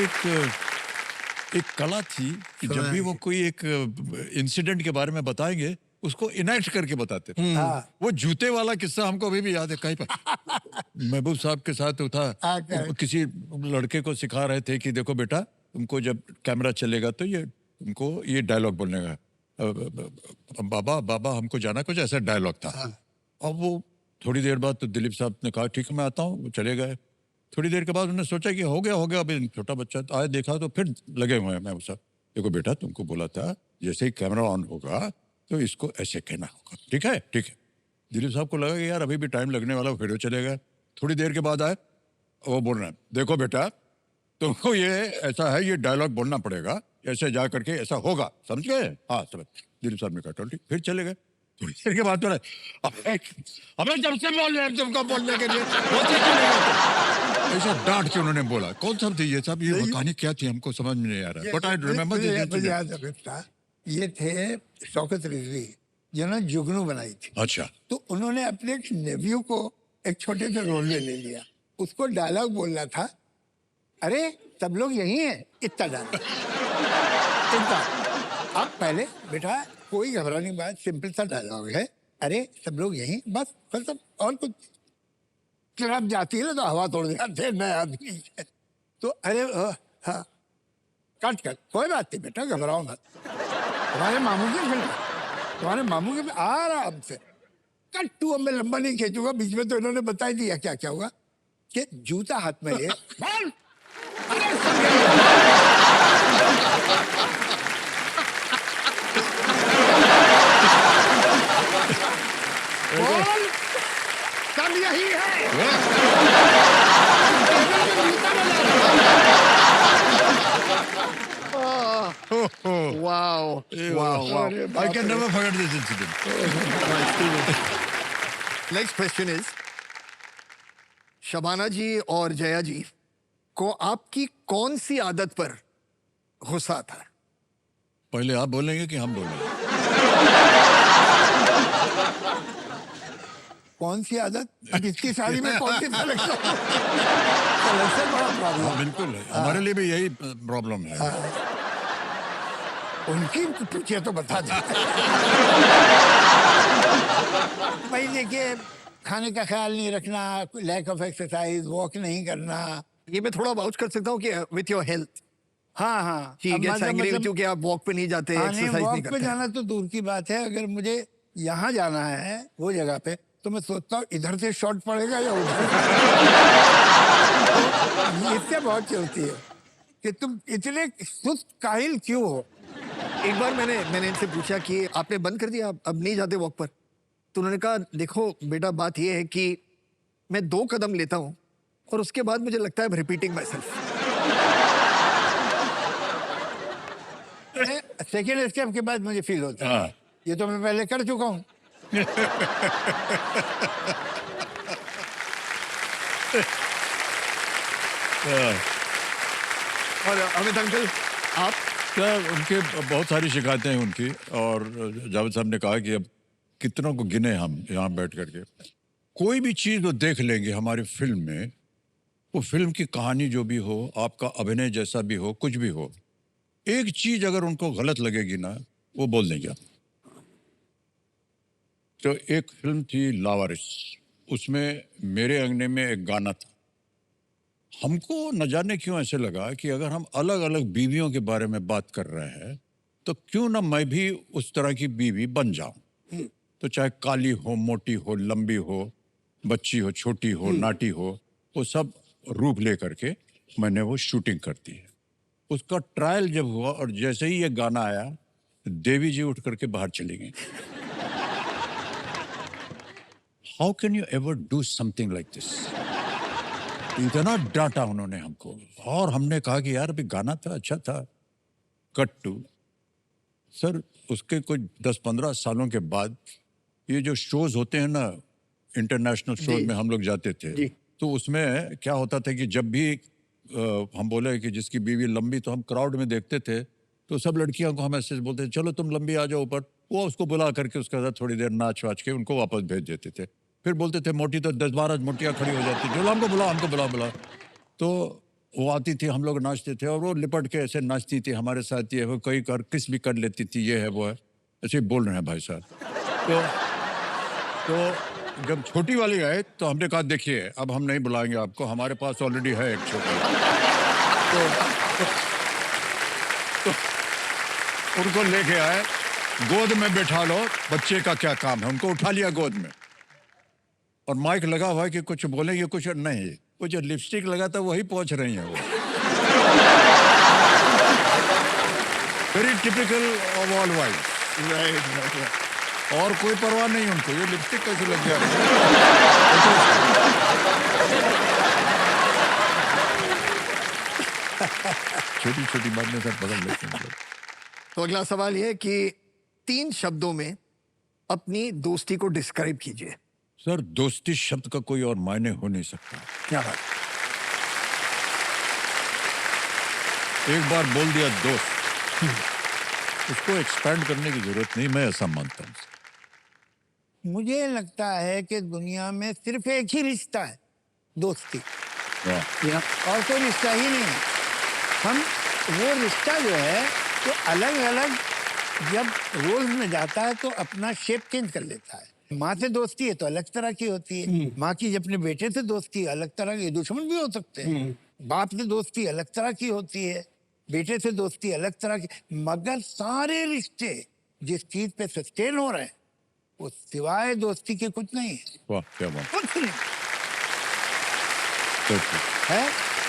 एक कला थी कि जब भी वो कोई एक इंसिडेंट के बारे में बताएंगे उसको इनैक्ट करके बताते थे। हाँ। वो जूते वाला किस्सा हमको अभी भी याद है। कहीं पर महबूब साहब के साथ था, किसी लड़के को सिखा रहे थे कि देखो बेटा तुमको जब कैमरा चलेगा तो ये तुमको ये डायलॉग बोलने का, बाबा बाबा हमको जाना, कुछ ऐसा डायलॉग था। अब वो थोड़ी देर बाद तो दिलीप साहब ने कहा ठीक है मैं आता हूँ, वो चले गए। थोड़ी देर के बाद उन्होंने सोचा कि हो गया अभी छोटा बच्चा तो आए, देखा तो फिर लगे हुए हैं। मैं साहब देखो बेटा तुमको बोला था जैसे ही कैमरा ऑन होगा तो इसको ऐसे कहना होगा, ठीक है ठीक है। दिलीप साहब को लगा कि यार अभी भी टाइम लगने वाला, फिर वो चले गए। थोड़ी देर के बाद आए, वो बोल रहे हैं, देखो बेटा तुमको ये ऐसा है, ये डायलॉग बोलना पड़ेगा, ऐसे जा करके ऐसा होगा, समझ गए? हाँ समझ। दिलीप साहब ने कहा चलो ठीक, फिर चले गए। थोड़ी देर के बाद बोला, अबे जब से बोल रहे हैं तुमको बोलने के लिए, बोलते क्यों नहीं होते? ऐसा डांट के उन्होंने बोला। कौन सा थी ये सब, ये कहानी क्या थी हमको समझ में नहीं आ रहा है, बट आई रिमेम्बर मुझे याद है बेटा, ये थे शौकत रिजवी जिन्होंने जुगनू बनाई थी। अच्छा, तो उन्होंने अपने एक नेव्यू को एक छोटे से रोल में ले लिया, उसको डायलॉग बोलना था, अरे सब लोग यही हैं, इतना डायलॉग इतना। अब पहले बेटा कोई घबराने की बात, सिंपल सा डायलॉग है, अरे सब लोग यही, बस सब, और कुछ ट्रैप जाती है ना तो हवा तोड़ जाते हैं नए आदमी है। तो अरे हाँ कट कट, कोई बात नहीं बेटा घबराओ मत, तुम्हारे मामू की फिल्म, तुम्हारे मामू के आराम से कट टू। अब मैं लंबा नहीं खींचूंगा, बीच में तो इन्होंने बता ही दिया क्या क्या होगा, कि जूता हाथ में ले बोल, अरे सब बोल, सब यही है। Wow wow. I can never forget this incident. Next question is, Shabana ji और जया जी को आपकी कौन सी आदत पर गुस्सा था? पहले आप बोलेंगे कि हम बोलेंगे? कौन सी आदत? अब इसकी शादी में कौन सी सिलेक्शन बड़ा प्रॉब्लम। हाँ, बिल्कुल है, हमारे लिए भी यही प्रॉब्लम है। उनकी पूछिए तो बता दे। भाई देखिए, खाने का ख्याल नहीं रखना, लैक ऑफ एक्सरसाइज, वॉक नहीं करना। ये मैं थोड़ा वाउच कर सकता हूँ कि विथ योर हेल्थ हाँ हाँ, ही अब गेट्स मतलब- एंग्री विथ मतलब- यू कि आप वॉक पे नहीं जाते, हाँ, एक्सरसाइज नहीं वॉक पे करते। जाना तो दूर की बात है, अगर मुझे यहाँ जाना है वो जगह पे, तो मैं सोचता हूँ इधर से शॉट पड़ेगा या उधर। तो इससे बहुत चलती है कि तुम इतने सुस्त काहिल क्यों हो। एक बार मैंने इनसे पूछा कि आपने बंद कर दिया, अब नहीं जाते वॉक पर? तो उन्होंने कहा देखो बेटा, बात ये है कि मैं 2 कदम लेता हूँ और उसके बाद मुझे लगता है repeating my self. Second step के बाद मुझे फील होता है हाँ। ये तो मैं पहले कर चुका हूँ। और अमित अंकल आप? क्या उनके बहुत सारी शिकायतें हैं उनकी, और जावेद साहब ने कहा कि अब कितनों को गिने हम यहाँ बैठ करके। कोई भी चीज़ वो देख लेंगे हमारी फिल्म में, वो फिल्म की कहानी जो भी हो, आपका अभिनय जैसा भी हो, कुछ भी हो, एक चीज़ अगर उनको गलत लगेगी ना, वो बोल देंगे आप। तो एक फिल्म थी लावारिस, उसमें मेरे अंगने में एक गाना था। हमको न जाने क्यों ऐसे लगा कि अगर हम अलग अलग बीवियों के बारे में बात कर रहे हैं, तो क्यों ना मैं भी उस तरह की बीवी बन जाऊं। तो चाहे काली हो, मोटी हो, लंबी हो, बच्ची हो, छोटी हो, नाटी हो, वो सब रूप ले करके मैंने वो शूटिंग कर दी है। उसका ट्रायल जब हुआ और जैसे ही ये गाना आया, देवी जी उठ करके बाहर चली गई। How can you ever do something like this? इतना डांटा उन्होंने हमको, और हमने कहा कि यार अभी गाना था, अच्छा था। कट टू सर, उसके कुछ 10-15 सालों के बाद ये जो शोज होते हैं ना, इंटरनेशनल शोज में हम लोग जाते थे, तो उसमें क्या होता था कि जब भी हम बोले कि जिसकी बीवी लंबी, तो हम क्राउड में देखते थे, तो सब लड़कियों को हम ऐसे बोलते थे चलो तुम लंबी आ जाओ ऊपर, वो उसको बुला करके उसके साथ थोड़ी देर नाच वाच के उनको वापस भेज देते थे। फिर बोलते थे मोटी, तो 10-12 मोटियाँ खड़ी हो जाती थी, हमको बुला। तो वो आती थी, हम लोग नाचते थे, और वो लिपट के ऐसे नाचती थी हमारे साथ, ये वो कई कर किस भी कर लेती थी, ये है वो है, ऐसे ही बोल रहे हैं भाई साहब। तो जब छोटी वाली आए तो हमने कहा देखिए अब हम नहीं बुलाएंगे आपको, हमारे पास ऑलरेडी है एक छोटी। तो उनको लेके आए, गोद में बैठा लो, बच्चे का क्या काम है। उनको उठा लिया गोद में, और माइक लगा हुआ है कि कुछ बोलेंगे, कुछ नहीं, वो जो लिपस्टिक लगा था वही पहुंच रही है वो। Very typical of all wife. और कोई परवाह नहीं उनको, ये लिपस्टिक कैसे लग गया। छोटी छोटी बात में सर बदल लेते हैं लोग। तो अगला सवाल ये है कि 3 शब्दों में अपनी दोस्ती को डिस्क्राइब कीजिए। सर दोस्ती शब्द का कोई और मायने हो नहीं सकता। क्या बात। एक बार बोल दिया दोस्त, उसको एक्सपैंड करने की जरूरत नहीं, मैं ऐसा मानता हूँ। मुझे लगता है कि दुनिया में सिर्फ एक ही रिश्ता है, दोस्ती, वाह। और कोई रिश्ता ही नहीं है। हम वो रिश्ता जो है तो अलग अलग जब रोल्स में जाता है तो अपना शेप चेंज कर लेता है। माँ से दोस्ती है तो अलग तरह की होती है, माँ की अपने बेटे से दोस्ती अलग तरह की, दुश्मन भी हो सकते हैं। बाप से दोस्ती अलग तरह की होती है, बेटे से दोस्ती अलग तरह की, मगर सारे रिश्ते जिस चीज पे सस्टेन हो रहे हैं वो सिवाय दोस्ती के कुछ नहीं है, वाह क्या बात कुछ नहीं है।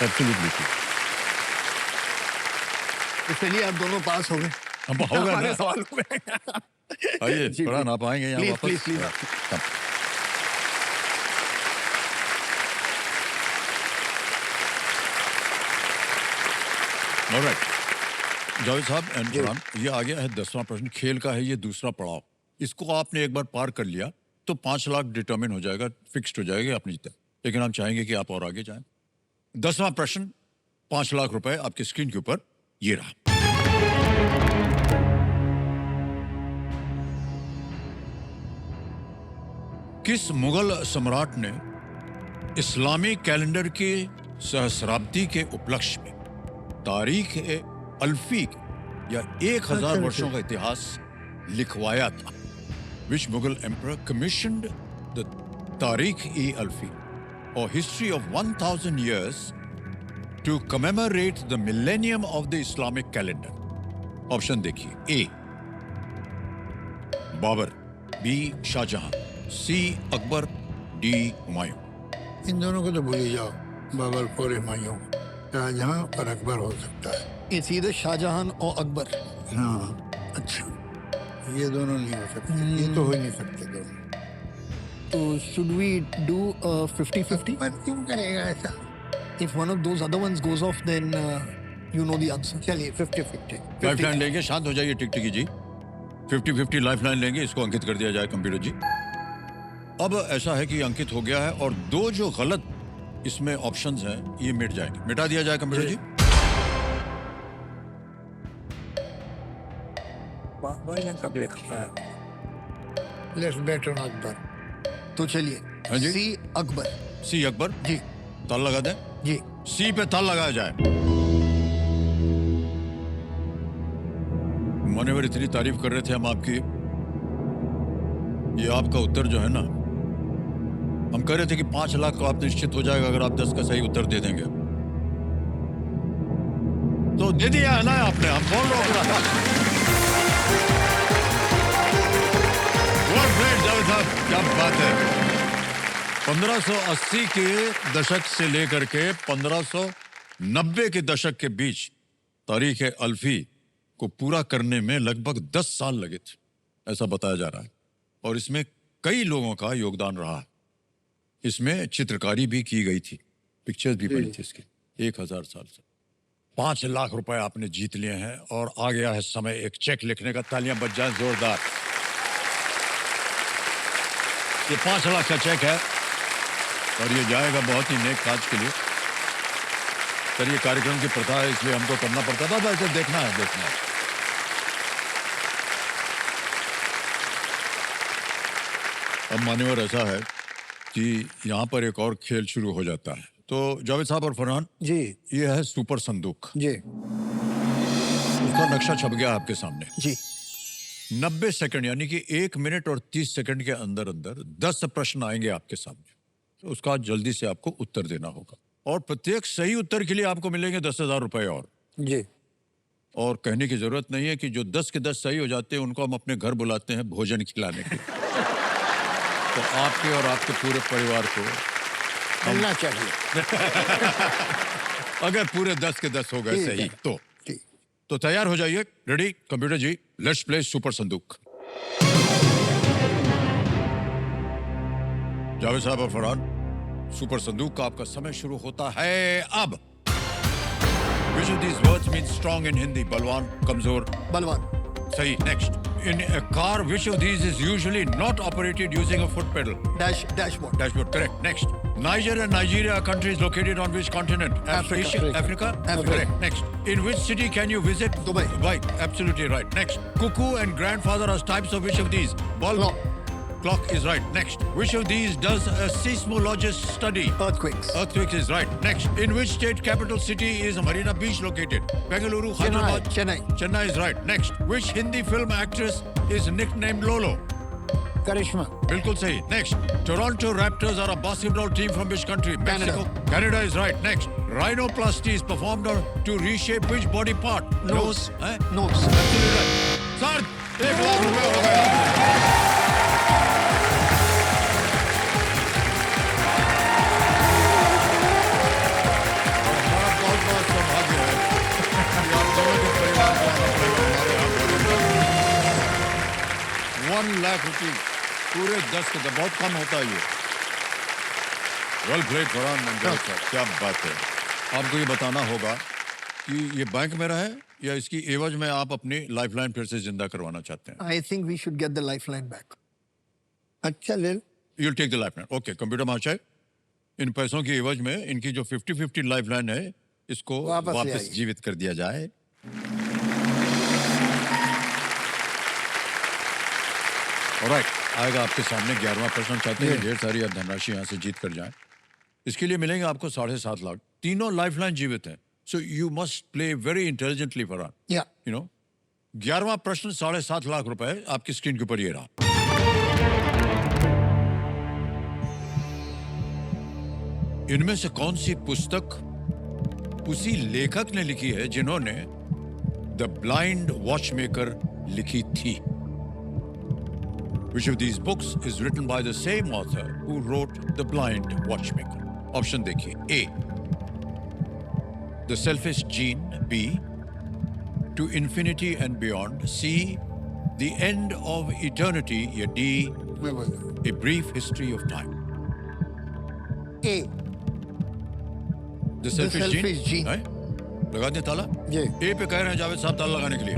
एब्सोल्युटली। तो चलिए आप दोनों पास हो गए। अब होगा हमारे ना। सवाल हो गए। आइए जी, फरहान आप आएंगे यहाँ प्लीज वापस। Please please. हाँ। Alright. जावेद साहब एंड फरहान, ये आ गया है 10वां प्रश्न, खेल का है ये दूसरा पड़ाव। इसको आपने एक बार पार कर लिया तो 5 लाख डिटरमिन हो जाएगा, फिक्स्ड हो जाएगा, आप जीते। लेकिन हम चाहेंगे कि आप और आगे जाएं। 10वां प्रश्न, 5 लाख रुपए आपकी स्क्रीन के ऊपर, ये रहा। किस मुगल सम्राट ने इस्लामी कैलेंडर के सहस्राब्दी के उपलक्ष्य में तारीख ए अल्फी या 1000 वर्षों का इतिहास लिखवाया था? Which Mughal emperor commissioned the तारीख ए अल्फी or history of 1000 years to commemorate the millennium of the Islamic calendar? Option देखिए, ए बाबर, बी शाहजहां, सी अकबर, डी हुमायूं। इन दोनों को तो भूल ही जाओ, बाबर और हुमायूं। शाहजहां और अकबर हो सकता है। It's either शाहजहां और अकबर। हाँ, अच्छा, ये दोनों नहीं हो सकते, ये तो हो ही नहीं सकते दोनों। तो should we do 50-50? पर क्यों करेगा ऐसा? If one of those other ones goes off, then you know the answer. चलिए 50-50। लाइफलाइन लेंगे, शांत हो जाइए टिकटिकी जी। 50-50 लाइफलाइन लेंगे, इसको अंकित कर दिया जाए कंप्यूटर जी। अब ऐसा है कि अंकित हो गया है और 2 जो गलत इसमें ऑप्शंस हैं ये मिट जाएंगे। मिटा दिया जाए कंप्यूटर जी। बाबर ने कब लिखा है? Let's bet on Akbar. तो चलिए, हाँ जी। सी अकबर। सी अकबर जी ताल लगा दें। जी। सी पे ताल लगाया जाए। मान्यवर इतनी तारीफ कर रहे थे हम आपकी, ये आपका उत्तर जो है ना, हम कह रहे थे कि 5 लाख का आप निश्चित हो जाएगा अगर आप 10 का सही उत्तर दे देंगे। तो दे दिया है ना आपने, हम कौन रोक रहा था? Well played, जावेद साहब, क्या बात है। 1580 के दशक से लेकर के 1590 के दशक के बीच तारीख अल्फी को पूरा करने में लगभग 10 साल लगे थे, ऐसा बताया जा रहा है। और इसमें कई लोगों का योगदान रहा है। इसमें चित्रकारी भी की गई थी, पिक्चर्स भी बनी थी इसकी। 1000 साल से 5 लाख रुपए आपने जीत लिए हैं और आ गया है समय एक चेक लिखने का। तालियां बज जाएं जोरदार। ये 5 लाख का चेक है और ये जाएगा बहुत ही नेक काज के लिए। सर ये कार्यक्रम की प्रथा है इसलिए हमको करना पड़ता था, बस देखना है, देखना है। अब मान्यवर ऐसा है कि यहाँ पर एक और खेल शुरू हो जाता है। तो जावेद साहब और फरहान जी ये है सुपर संदूक। जी उसका नक्शा छप गया आपके सामने। जी। 90 सेकंड यानी कि 1 मिनट और 30 सेकंड के अंदर अंदर 10 प्रश्न आएंगे आपके सामने, तो उसका जल्दी से आपको उत्तर देना होगा और प्रत्येक सही उत्तर के लिए आपको मिलेंगे 10,000 रुपए। और कहने की जरूरत नहीं है कि जो 10 के 10 सही हो जाते हैं उनको हम अपने घर बुलाते हैं भोजन खिलाने के लिए। तो आपके और आपके पूरे परिवार को मिलना चाहिए। अगर पूरे 10 के 10 हो गए ठीक सही है। तो तैयार हो जाइए। Ready computer ji, let's play super संदूक। जावेद साहब और फरहान, सुपर संदूक का आपका समय शुरू होता है अब। Which of these words means strong in Hindi? Balwan, kamzor. बलवान, Sahi. Next. In a car, which of these is usually not operated using a foot pedal? Dashboard, Dashboard. Correct. Next. Niger and Nigeria are countries located on which continent? Africa. Asia, Africa. Africa. Correct. Next. In which city can you visit? Dubai. Right. Absolutely right. Next. Cuckoo and grandfather are types of which of these? Ball. Clock. Clock is right. Next. Which of these does a seismologist study? earthquakes, Earthquakes is right. Next. In which state capital city is Marina Beach located? Bengaluru, Hyderabad. Chennai. Chennai is right. Next. Which Hindi film actress is nicknamed Lolo? Karishma, Bilkul sahi. Next. Toronto Raptors are a basketball team from which country? Canada. Mexico. Canada is right. Next. Rhinoplasty is performed to reshape which body part? Nose. Eh? nose. Absolutely right. Sir, 1 lakh रुपए हो गया. हमारा बहुत बहुत सौभाग्य है कि आप दोनों के परिवार को आना पड़ेगा हमारे यहाँ भोजन 1 लाख रुपीज पूरे 10 के 10 बहुत कम होता है ये. वेल प्लेड फरहान मंजर साहब, क्या बात है. आपको ये बताना होगा कि ये बैंक में रहे या इसकी एवज में आप अपनी लाइफलाइन फिर से जिंदा करवाना चाहते हैं. I think we should get the lifeline back. अच्छा ले लो। You'll take the lifeline. Okay computer महाशय, इन पैसों की एवज में इनकी जो 50-50 लाइफलाइन है इसको वापस ले वापस आइए। जीवित कर दिया जाए. ऑलराइट, आएगा आपके सामने 11वां प्रश्न. चाहते हैं ढेर सारी आप धनराशि यहाँ से जीत कर जाएं. इसके लिए मिलेंगे आपको 7.5 लाख. तीनों लाइफलाइन जीवित हैं. So you must play very intelligently Farhan. Yeah. You know 11वां प्रश्न 7.5 लाख रुपए आपकी स्क्रीन के ऊपर ये रहा. इनमें से कौन सी पुस्तक उसी लेखक ने लिखी है जिन्होंने द ब्लाइंड वॉचमेकर लिखी थी? Which of these books is written by the same author who wrote The Blind Watchmaker? Option देखिए. A. The Selfish Gene. B. To Infinity and Beyond. C. The End of Eternity. या D. मैं बोल रहा हूँ। A Brief History of Time. A, The Selfish Selfish Gene. हैं? लगा दिया ताला? जी। ए पे कह रहे हैं जावेद साहब ताला लगाने के लिए.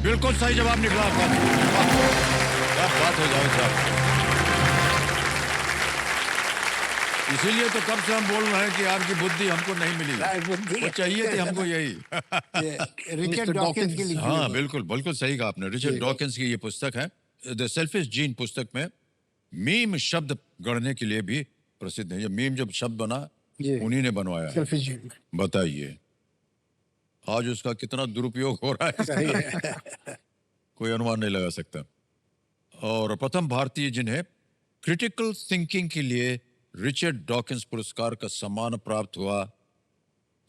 बिल्कुल सही जवाब निकला आपका. क्या बात है जावेद साहब. इसीलिए तो कब से हम बोल रहे हैं कि आपकी बुद्धि हमको नहीं मिली. बुद्धि। वो चाहिए थी हमको यही. ये रिचर्ड Mr. डॉकिंस की Dawkins। लिखी हाँ हुई। बिल्कुल बिल्कुल सही कहा आपने. रिचर्ड डॉकिंस की ये पुस्तक है. द सेल्फिश जीन पुस्तक में मीम शब्द गढ़ने के लिए भी प्रसिद्ध है. ये मीम जब शब्द बना जी। उन्हीं ने बनवाया है. Selfish gene. बताइए आज उसका कितना दुरुपयोग हो रहा है. कोई अनुमान नहीं लगा सकता. और प्रथम भारतीय जिन्हें क्रिटिकल थिंकिंग के लिए रिचर्ड डॉकिंस पुरस्कार का सम्मान प्राप्त हुआ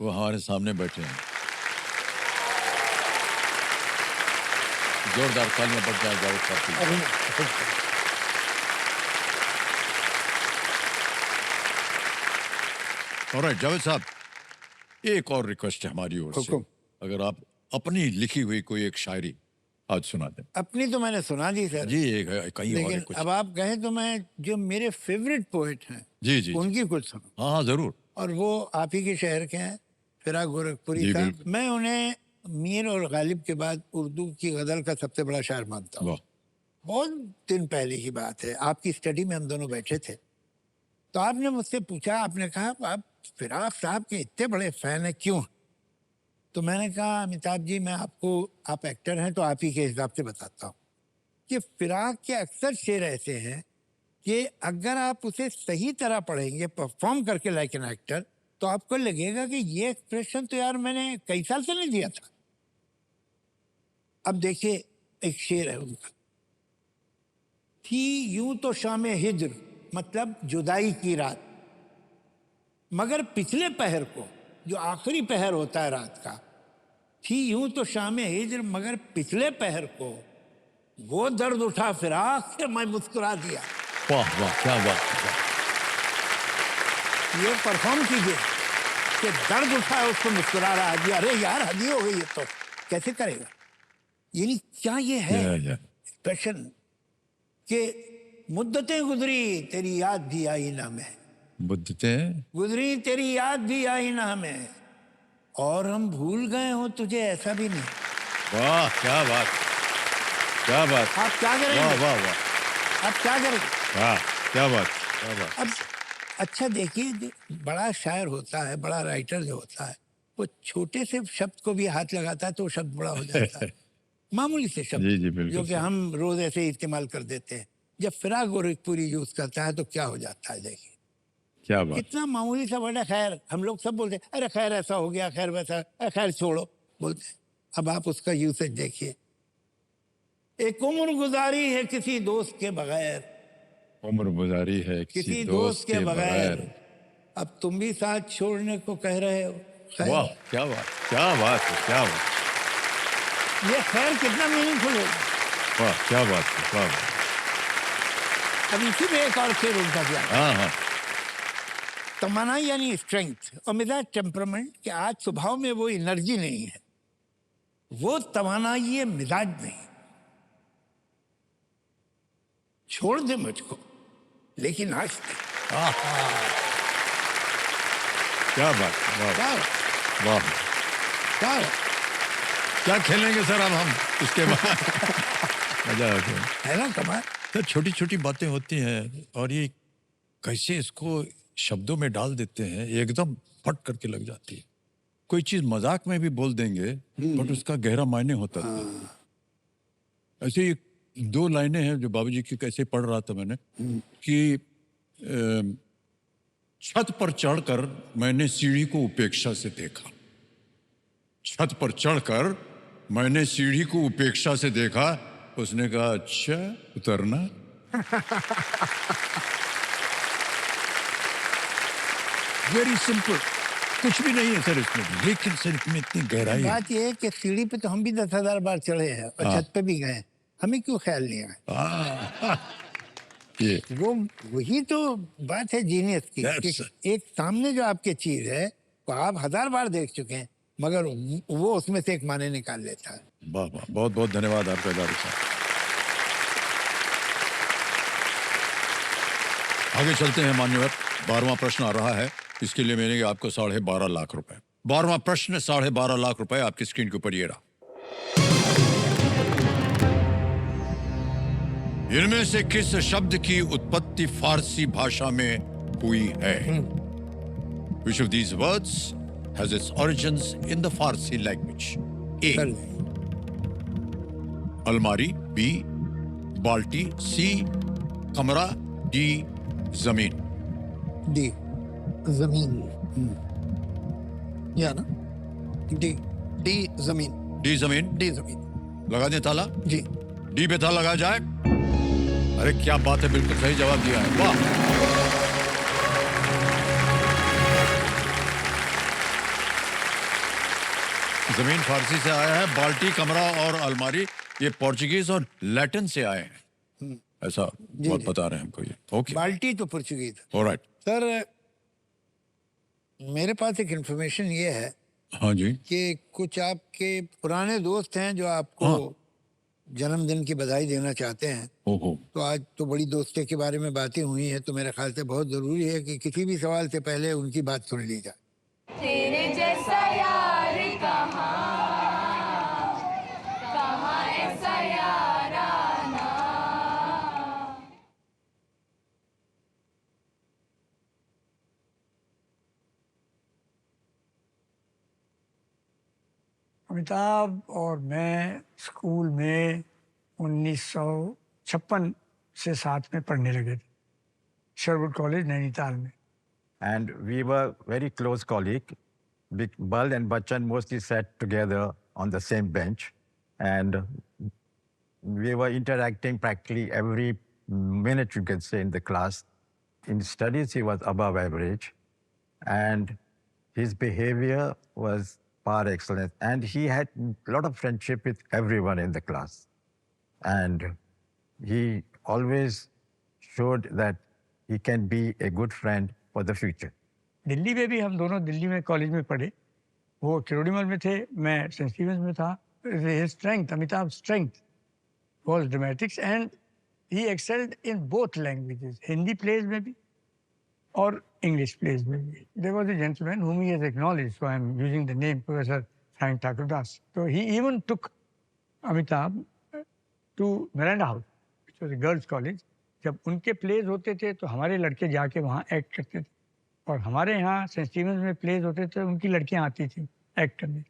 वो हमारे सामने बैठे हैं. जोरदार तालियां बज जाए जावेद साहब की. ऑलराइट जावेद साहब, एक और रिक्वेस्ट है हमारी ओर से. हुकुम। अगर आप अपनी लिखी हुई कोई एक शायरी आज सुना दें. अपनी तो मैंने सुना दी सर, जी एक कहीं और लेकिन एक कुछ. अब आप कहें तो मैं जो मेरे फेवरेट पोएट हैं जी जी उनकी कुछ सुनो, हाँ हाँ जरूर. और वो आप ही के शहर के हैं, फिराक गोरखपुरी जी, साहब. बिल्कुल। मैं उन्हें मीर और गालिब के बाद उर्दू की गजल का सबसे बड़ा शायर मानता हूँ. वाह. बहुत दिन पहले की बात है, आपकी स्टडी में हम दोनों बैठे थे, तो आपने मुझसे पूछा, आपने कहा आप फिराक साहब के इतने बड़े फैन हैं क्यों? तो मैंने कहा अमिताभ जी, मैं आपको, आप एक्टर हैं तो आप ही के हिसाब से बताता हूँ कि फिराक के अक्सर शेर ऐसे हैं कि अगर आप उसे सही तरह पढ़ेंगे, परफॉर्म करके लाइक एन एक्टर, तो आपको लगेगा कि ये एक्सप्रेशन तो यार मैंने कई साल से नहीं दिया था. अब देखिए एक शेर है उनका, थी यूं तो शाम हिज्र, मतलब जुदाई की रात, मगर पिछले पहर को, जो आखिरी पहर होता है रात का, थी यूं तो शाम हिज्र, मगर पिछले पहर को वो दर्द उठा फिराक से मैं मुस्कुरा दिया. वाह वाह क्या बात. ये परफॉर्म कीजिए कि दर्द उठा है उसको मुस्कुरा रहा है. अरे यार हदी हो गई, ये तो कैसे करेगा? यानी क्या ये है या. एक्सप्रेशन कि मुद्दतें गुजरी तेरी याद भी आई ना में, बुद्धते गुजरी तेरी याद भी आई ना में, और हम भूल गए हो तुझे, ऐसा भी नहीं। वाह क्या बात, क्या बात, आप क्या वाह करेंगे? वाह वाह, आप क्या करेंगे? वाह क्या बात, क्या बात। अब अच्छा देखिए, बड़ा शायर होता है, बड़ा राइटर जो होता है, वो छोटे से शब्द को भी हाथ लगाता है तो वो शब्द बड़ा हो जाता है। मामूली से शब्द जी, जी, बिल्कुल जो कि सही। हम रोज ऐसे ही इस्तेमाल कर देते हैं, जब फिराक गोरखपुरी यूज करता है तो क्या हो जाता है। देखिए क्या बात, कितना मामूली सा वर्ड है खैर। हम लोग सब बोलते हैं अरे खैर ऐसा हो गया, खैर वैसा, अरे खैर छोड़ो बोलते हैं। अब आप उसका यूसेज देखिए, एक उम्र गुजारी है किसी दोस्त के बगैर, उम्र गुजारी है किसी दोस्त के बगैर, अब तुम भी साथ छोड़ने को कह रहे हो। वाह खैर, क्या बात, क्या बात है, क्या बात, ये खैर कितना मीनिंगफुल होगा। वाह क्या बात है, क्या बात। अब इसी में एक और शेर उनका क्या है? हाँ हाँ, तमन्ना यानी स्ट्रेंथ और मिजाज टेम्परामेंट, कि आज स्वभाव में वो एनर्जी नहीं है, वो तमन्ना ये मिजाज नहीं। छोड़ दे मुझको लेकिन आज तक क्या बात, वाह क्या वाह। क्या क्या खेलेंगे सर अब हम इसके बाद? मजा आ गया। है ना कमाल। तो छोटी छोटी बातें होती हैं और ये कैसे इसको शब्दों में डाल देते हैं, एकदम फट करके लग जाती है। कोई चीज मजाक में भी बोल देंगे बट उसका गहरा मायने होता है। ऐसे ही दो लाइनें हैं जो बाबूजी की, कैसे पढ़ रहा था मैंने कि छत पर चढ़कर मैंने सीढ़ी को उपेक्षा से देखा, छत पर चढ़कर मैंने सीढ़ी को उपेक्षा से देखा, उसने कहा अच्छा उतरना। वेरी सिंपल, कुछ भी नहीं है सर इसमें, लेकिन सर इसमें इतनी गहराई है। बात ये है कि सीढ़ी पे तो हम भी 10,000 बार चढ़े हैं और छत पे भी गए, हमें क्यों ख्याल नहीं आया? ये वो वही तो बात है जीनियस की, That's कि एक सामने जो आपके चीज है वो आप 1000 बार देख चुके हैं, मगर वो उसमें से एक माने निकाल लेता है। वाह वाह, बहुत बहुत धन्यवाद आपका दारू साहब। आगे चलते हैं मान्यवर। 12वां प्रश्न आ रहा है, इसके लिए मैंने आपको 12.5 लाख रुपए। 12वां प्रश्न 12.5 लाख रुपए आपकी स्क्रीन के ऊपर ये रहा। इनमें से किस शब्द की उत्पत्ति फारसी भाषा में हुई है? Which of these words has its origins in the Farsi language? A. कर लें। अलमारी, B. बाल्टी, C. कमरा, D. जमीन। डी जमीन। या ना, डी डी जमीन। डी जमीन। डी जमीन। लगा दें ताला। जी डी पे ताला लगाया जाए। अरे क्या बात है, बिल्कुल सही जवाब दिया है, वाह। जमीन फारसी से आया है, बाल्टी, कमरा और अलमारी ये पोर्चुगीज और लैटिन से आए हैं, ऐसा बहुत बता रहे हैं हमको ये। ओके, बाल्टी तो पुर्तगीज। ऑलराइट। सर मेरे पास एक इंफॉर्मेशन ये है हाँ जी, कि कुछ आपके पुराने दोस्त हैं जो आपको हाँ। जन्मदिन की बधाई देना चाहते हैं। ओहो, तो आज तो बड़ी दोस्ती के बारे में बातें हुई हैं, तो मेरे ख्याल से बहुत ज़रूरी है कि किसी भी सवाल से पहले उनकी बात सुन ली जाए। तेरे जैसा यार कहाँ, कहाँ ऐसा याराना। अमिताभ और मैं स्कूल में 1956 से साथ में पढ़ने लगे थे, शरवुड कॉलेज नैनीताल में। And we were very close colleagues. Bal and Bachchan mostly sat together on the same bench, and we were interacting practically every minute, you can say, in the class. In studies, he was above average, and his behavior was par excellence, and he had a lot of friendship with everyone in the class. And he always showed that he can be a good friend for the future. Delhi में भी हम दोनों दिल्ली में college में पढ़े। वो किरोड़ीमल में थे, मैं सेंट स्टीवेंस में था। His strength, Amitabh's strength was dramatics, and he excelled in both languages, Hindi plays में भी और इंग्लिश प्लेज में भी. There was a gentleman whom he has acknowledged, so I am using the name Professor Frank Thakurdas. So he even took Amitabh to Miranda House, which was a girls' college. जब उनके pledge होते थे तो हमारे लड़के जाके वहाँ act करते थे, और हमारे यहाँ सेंट स्टीवेंस में प्लेज होते थे उनकी लड़कियाँ आती थी एक्ट करने.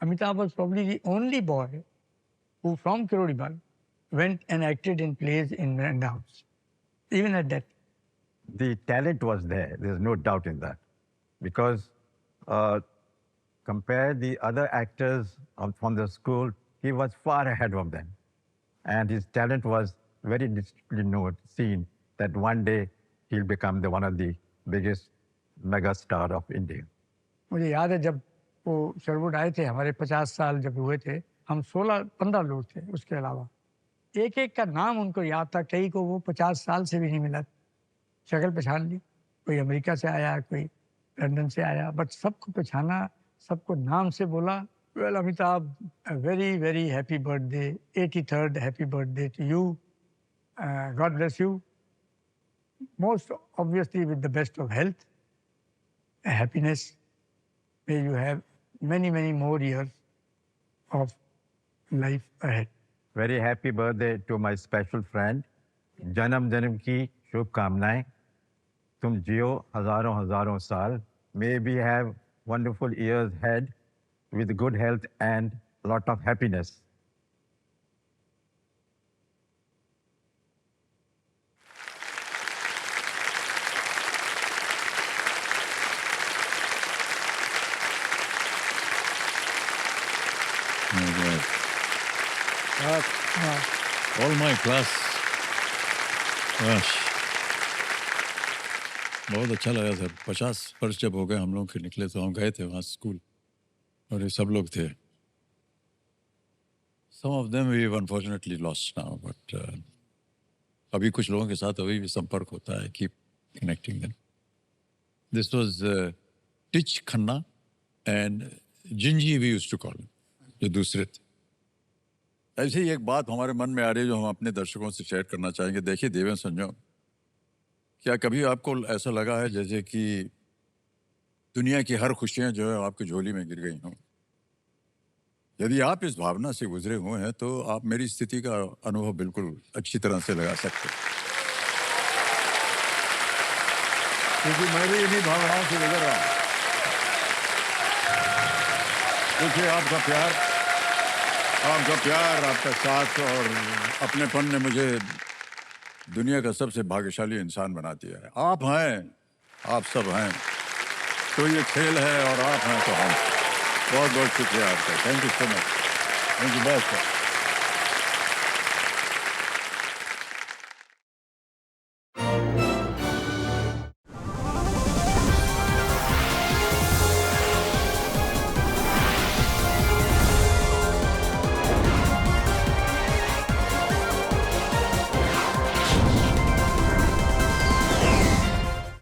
Amitabh was probably the only boy who from Kirodimal went and acted in plays in Miranda House, even at that. The talent was there. There's no doubt in that. Because compare the other actors from the school, he was far ahead of them. And his talent was very distinctly seen that one day he'll become one of the biggest mega star of India. मुझे याद है जब वो Sherwood आए थे, हमारे 50 साल जब हुए थे, हम 16-15 लोग थे. उसके अलावा एक एक का नाम उनको याद था. कई को वो 50 साल से भी नहीं मिला. शक्ल पहचान ली, कोई अमेरिका से आया, कोई लंदन से आया, बट सबको पहचाना, सबको नाम से बोला. Well Amitabh, very very happy birthday, 83rd happy birthday to you. God bless you. Most obviously with the best of health, happiness. May you have many, many more years of life ahead. Very happy birthday to my special friend. जन्म जन्म की शुभकामनाएं. तुम जियो हजारों हजारों साल. May we have wonderful years ahead with good health and lot of happiness. All my class. gosh. बहुत अच्छा लगा सर. 50 वर्ष जब हो गए हम लोग के निकले तो हम गए थे वहाँ स्कूल, और ये सब लोग थे. Some of them we unfortunately lost now, but अभी कुछ लोगों के साथ अभी भी संपर्क होता है. Keep connecting them. This was Tich Khanna and Jinji we used to call him, जो दूसरे थे. ऐसे ही एक बात हमारे मन में आ रही है जो हम अपने दर्शकों से शेयर करना चाहेंगे. देखिए देवेंद्र संजोम, क्या कभी आपको ऐसा लगा है जैसे कि दुनिया की हर खुशियां जो है आपकी झोली में गिर गई हों? यदि आप इस भावना से गुजरे हुए हैं तो आप मेरी स्थिति का अनुभव बिल्कुल अच्छी तरह से लगा सकते हैं, क्योंकि मैं भी इन्हीं भावनाओं से गुजर रहा हूं. देखिए आपका प्यार, आपका साथ और अपनेपन ने मुझे दुनिया का सबसे भाग्यशाली इंसान बना दिया है. आप हैं, आप सब हैं, तो ये खेल है और आप हैं तो हम. बहुत बहुत शुक्रिया आपका. Thank you so much. Thank you. Best.